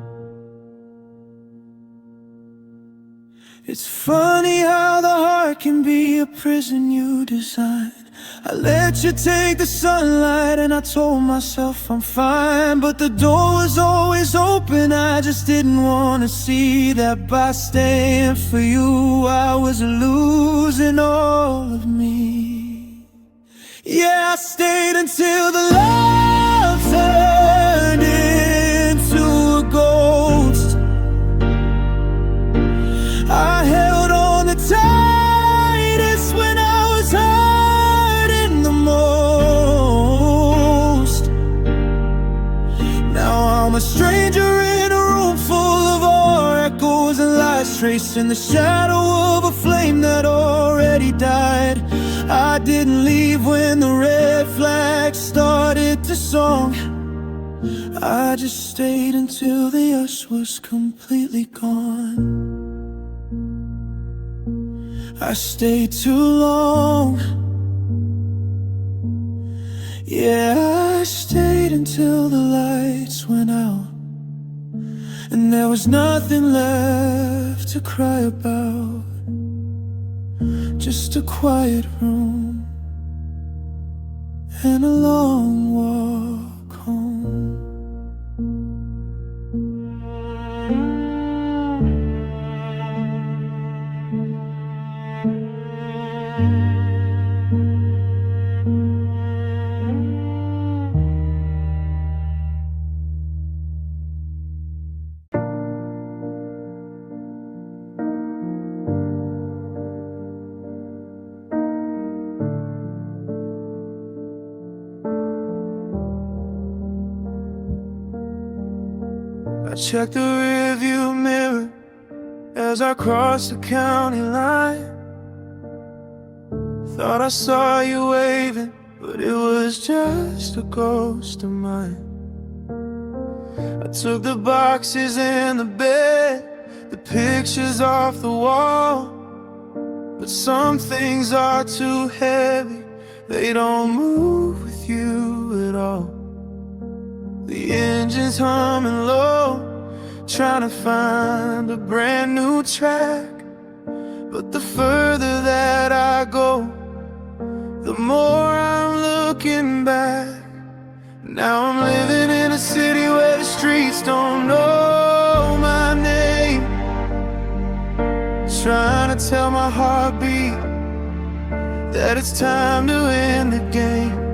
It's funny how the heart can be a prison you design. I let you take the sunlight and I told myself I'm fine, but the door was always open. I just didn't want to see that by staying for you I was losing all of me. Yeah, I stayed until the love turned into a ghost. I held on the tightest when I was hurting the most. Now I'm a stranger in a room full of all echoes and lies, tracing the shadow of a flame that already died. I didn't leave when the red flag started to song. I just stayed until the us was completely gone. I stayed too long. Yeah, I stayed until the lights went out, and there was nothing left to cry about. Just a quiet room and a long walk home. I checked the rearview mirror as I crossed the county line. Thought I saw you waving, but it was just a ghost of mine. I took the boxes in the bed, the pictures off the wall, but some things are too heavy, they don't move with you at all. The engine's humming low, trying to find a brand new track, but the further that I go, the more I'm looking back. Now I'm living in a city where the streets don't know my name, trying to tell my heartbeat that it's time to end the game.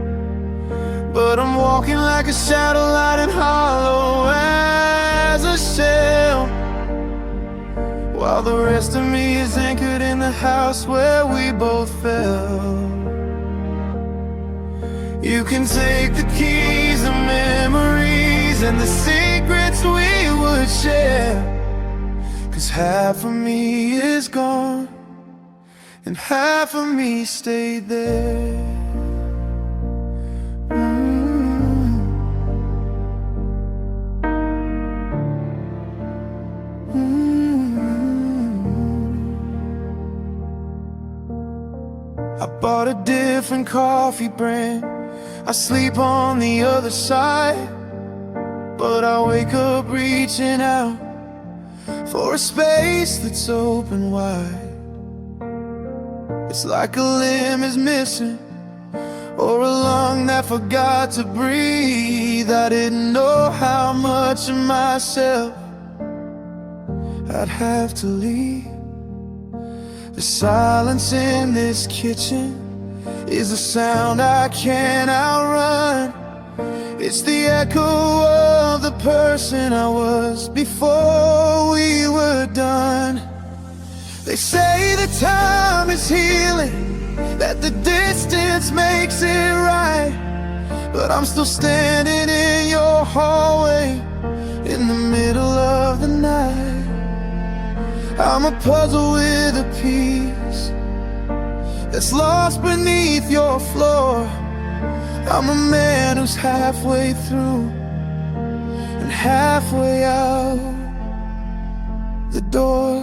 But I'm walking like a shadow, light and hollow as a shell, while the rest of me is anchored in the house where we both fell. You can take the keys, the memories, and the secrets we would share, 'cause half of me is gone and half of me stayed there. I bought a different coffee brand, I sleep on the other side, but I wake up reaching out for a space that's open wide. It's like a limb is missing, or a lung that forgot to breathe. I didn't know how much of myself I'd have to leave. The silence in this kitchen is a sound I can't outrun. It's the echo of the person I was before we were done. They say that time is healing, that the distance makes it right, but I'm still standing in your hallway in the middle of the night. I'm a puzzle with a piece that's lost beneath your floor. I'm a man who's halfway through and halfway out the door.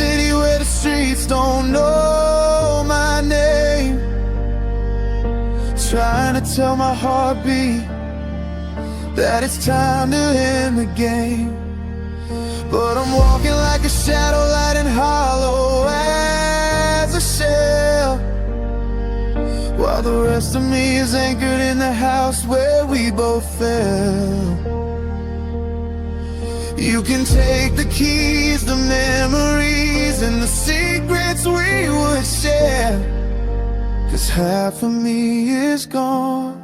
city where the streets don't know my name, trying to tell my heartbeat that it's time to end the game. But I'm walking like a shadow, light and hollow as a shell, while the rest of me is anchored in the house where we both fell. You can take the keys, the memories, and the secrets we would share, 'cause half of me is gone,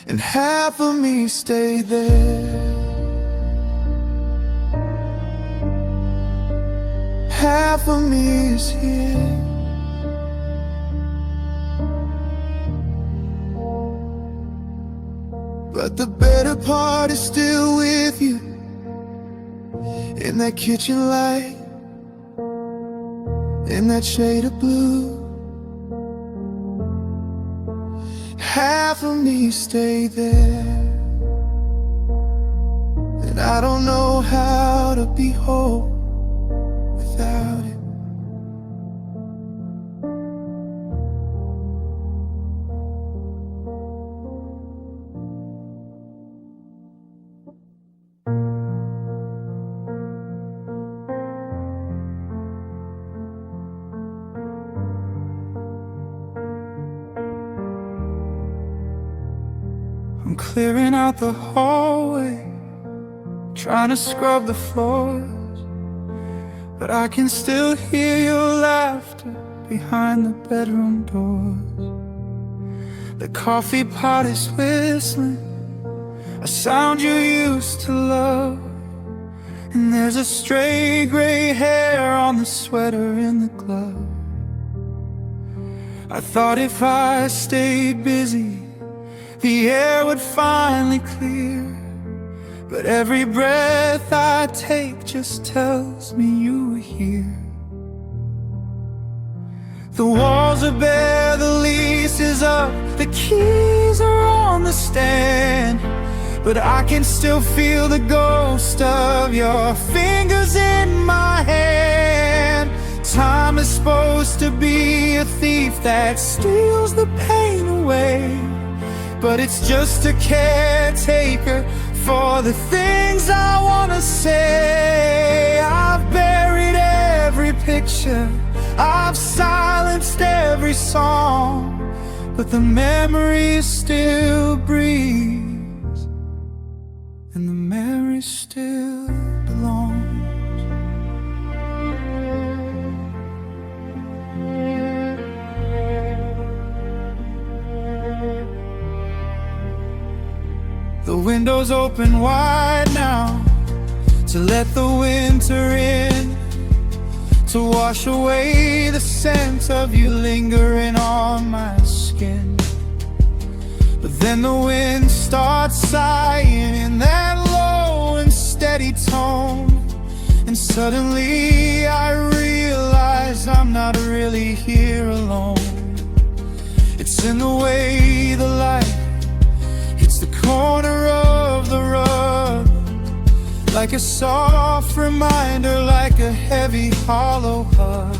and half of me stayed there. Half of me is here. But the better part is still with you, in that kitchen light, in that shade of blue. Half of me stayed there, and I don't know how to be whole without it. I'm clearing out the hallway, trying to scrub the floors, but I can still hear your laughter behind the bedroom doors. The coffee pot is whistling, a sound you used to love, and there's a stray gray hair on the sweater in the glove. I thought if I stayed busy, the air would finally clear, but every breath I take just tells me you were here. The walls are bare, the lease is up, the keys are on the stand, but I can still feel the ghost of your fingers in my hand. Time is supposed to be a thief that steals the pain away, but it's just a caretaker for the things I wanna say. I've buried every picture, I've silenced every song, but the memory still breathes, and the memory still belongs. The window's open wide now to let the winter in, to wash away the scent of you lingering on my skin. But then the wind starts sighing in that low and steady tone, and suddenly I realize I'm not really here alone. It's in the way the light hits the corner of the rug, like a soft reminder, like a heavy hollow hug.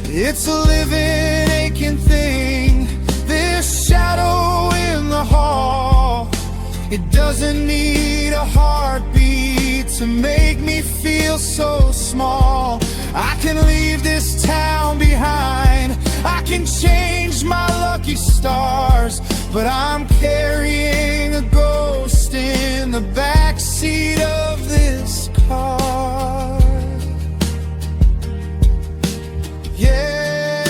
It's a living, aching thing, this shadow in the hall. It doesn't need a heartbeat to make me feel so small. I can leave this town behind, I can change my lucky stars, but I'm carrying a ghost in the backseat of this car. Yeah,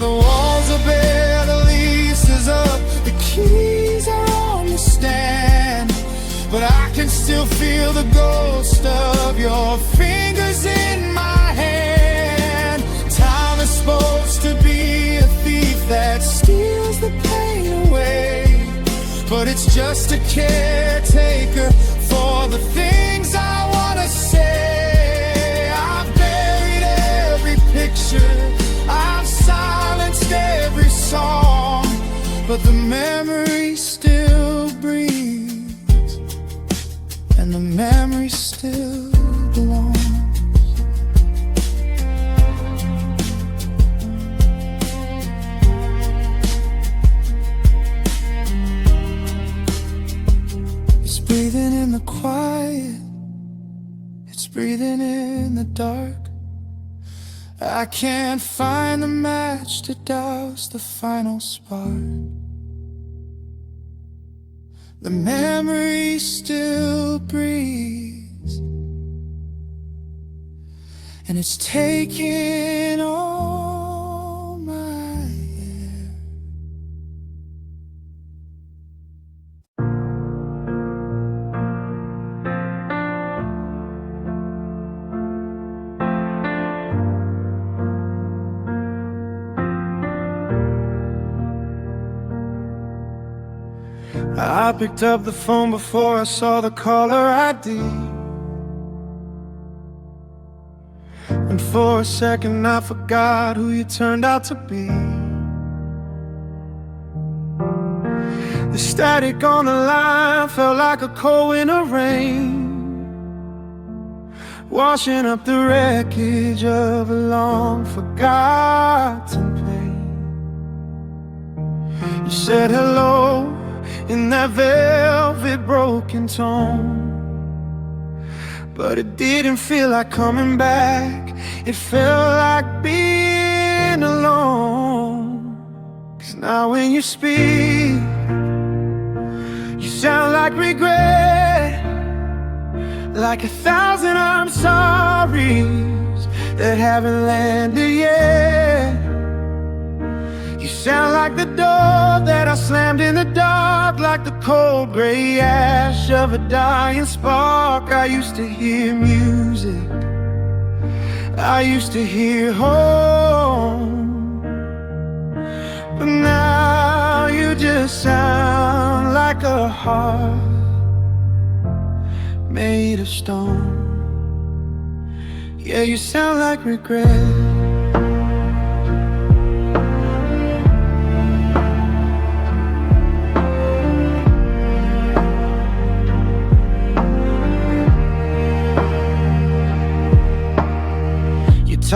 the walls are bare, the lease is up, the keys are on the stand, but I can still feel the ghost of your fingers in my hand. Time is supposed to be a thief that steals the pain away, but it's just a caretaker for the things I wanna say. I've buried every picture, I've silenced every song, but the memory still breathes, and the dark. I can't find the match to douse the final spark. The memory still breathes, and it's taking all my air. I picked up the phone before I saw the caller ID, and for a second I forgot who you turned out to be. The static on the line felt like a cold winter rain, washing up the wreckage of a long forgotten pain. You said hello in that velvet broken tone, but it didn't feel like coming back. It felt like being alone. 'Cause now when you speak, you sound like regret, like 1,000 I'm sorries that haven't landed yet. You sound like the door that I slammed in the dark, like the cold gray ash of a dying spark. I used to hear music, I used to hear home, but now you just sound like a heart made of stone. Yeah, you sound like regret.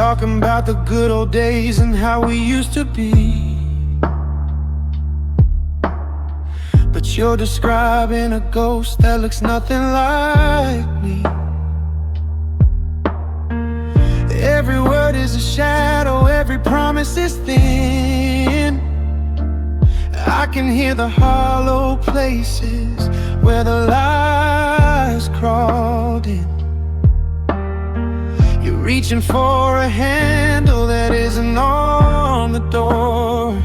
Talking about the good old days and how we used to be, but you're describing a ghost that looks nothing like me. Every word is a shadow, every promise is thin. I can hear the hollow places where the lies crawled in. Reaching for a handle that isn't on the door.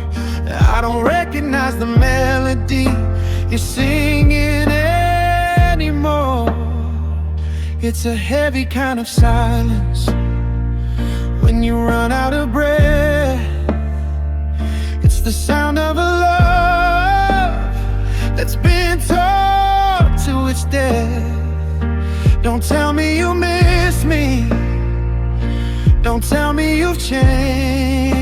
I don't recognize the melody you're singing anymore. It's a heavy kind of silence when you run out of breath. It's the sound of a love that's been taught to its death. Don't tell me you miss me, don't tell me you've changed,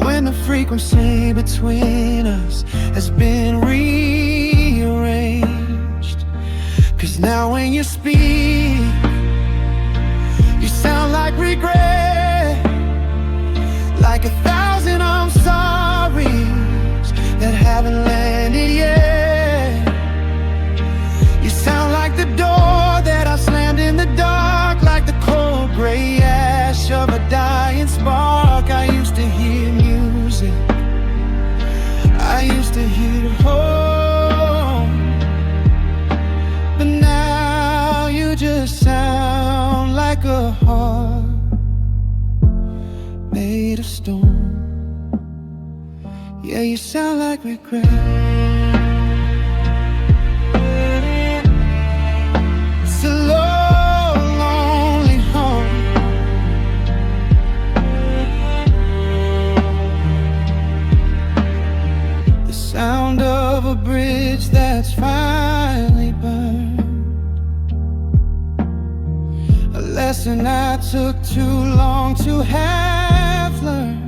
when the frequency between us has been rearranged. 'Cause now when you speak, you sound like regret, like 1,000 I'm sorries that haven't landed yet. You sound like the door that I slammed in the dark, like the cold gray ash of a dying spark. I used to hear music, I used to hear home, but now you just sound like a heart made of stone. Yeah, you sound like regret. It's a lonely home. The sound of a bridge that's finally burned. A lesson I took too long to have learned.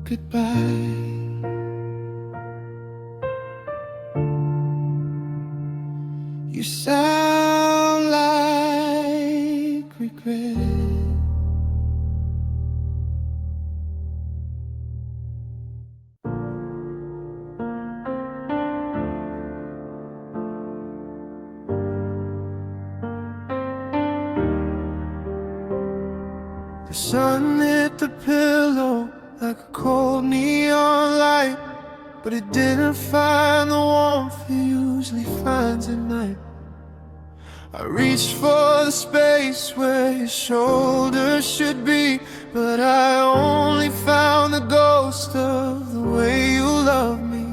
Goodbye. You sound like regret. sun hit the pillow like a cold neon light, but it didn't find the warmth it usually finds at night. I reached for the space where your shoulders should be, but I only found the ghost of the way you love me.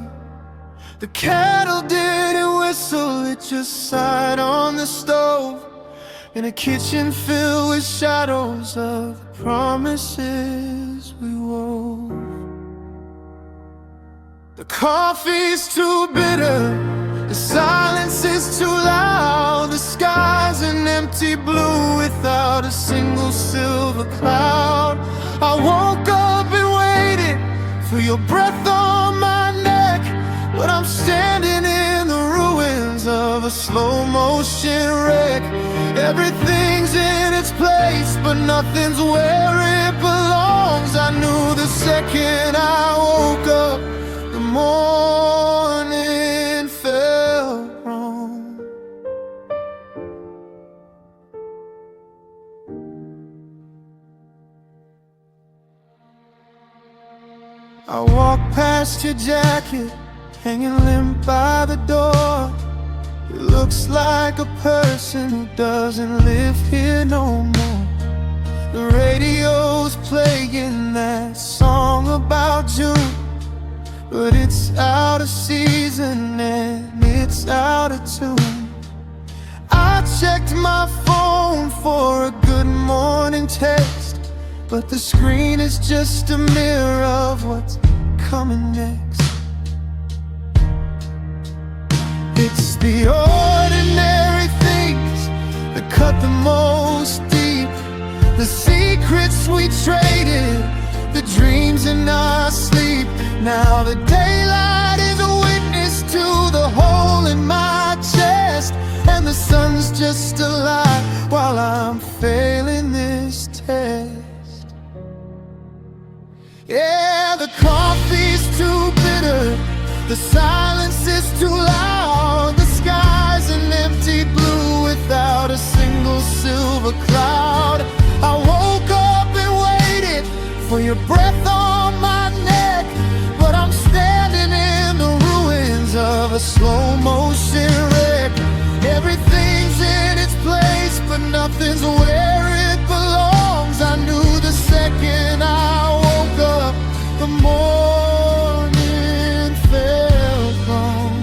The kettle didn't whistle, it just sighed on the stove, in a kitchen filled with shadows of the promises we wove. The coffee's too bitter, the silence is too loud, the sky's an empty blue without a single silver cloud. I woke up and waited for your breath on my neck, but I'm standing in the ruins of a slow motion wreck. Everything's in its place, but nothing's where it belongs. I knew the second I woke up, the morning felt wrong. I walked past your jacket, hanging limp by the door. It looks like a person who doesn't live here no more. The radio's playing that song about June, but it's out of season and it's out of tune. I checked my phone for a good morning text, but the screen is just a mirror of what's coming next. It's the ordinary things that cut the most deep, the secrets we traded, the dreams in our sleep. Now the daylight is a witness to the hole in my chest, and the sun's just a lie while I'm failing this test. Yeah, the coffee's too bitter, the silence is too loud, the sky's an empty blue without a single silver cloud. I woke up and waited for your breath on my neck, but I'm standing in the ruins of a slow motion wreck. Everything's in its place, but nothing's where it belongs. I knew the second I woke up, the morning felt wrong.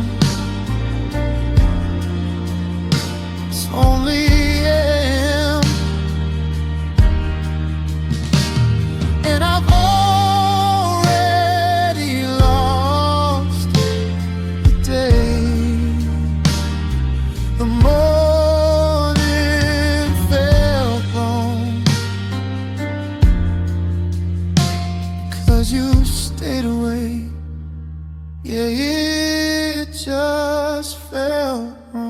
It's only AM, and I've already lost the day. The morning felt wrong, 'cause you stayed away. Yeah, it just felt wrong.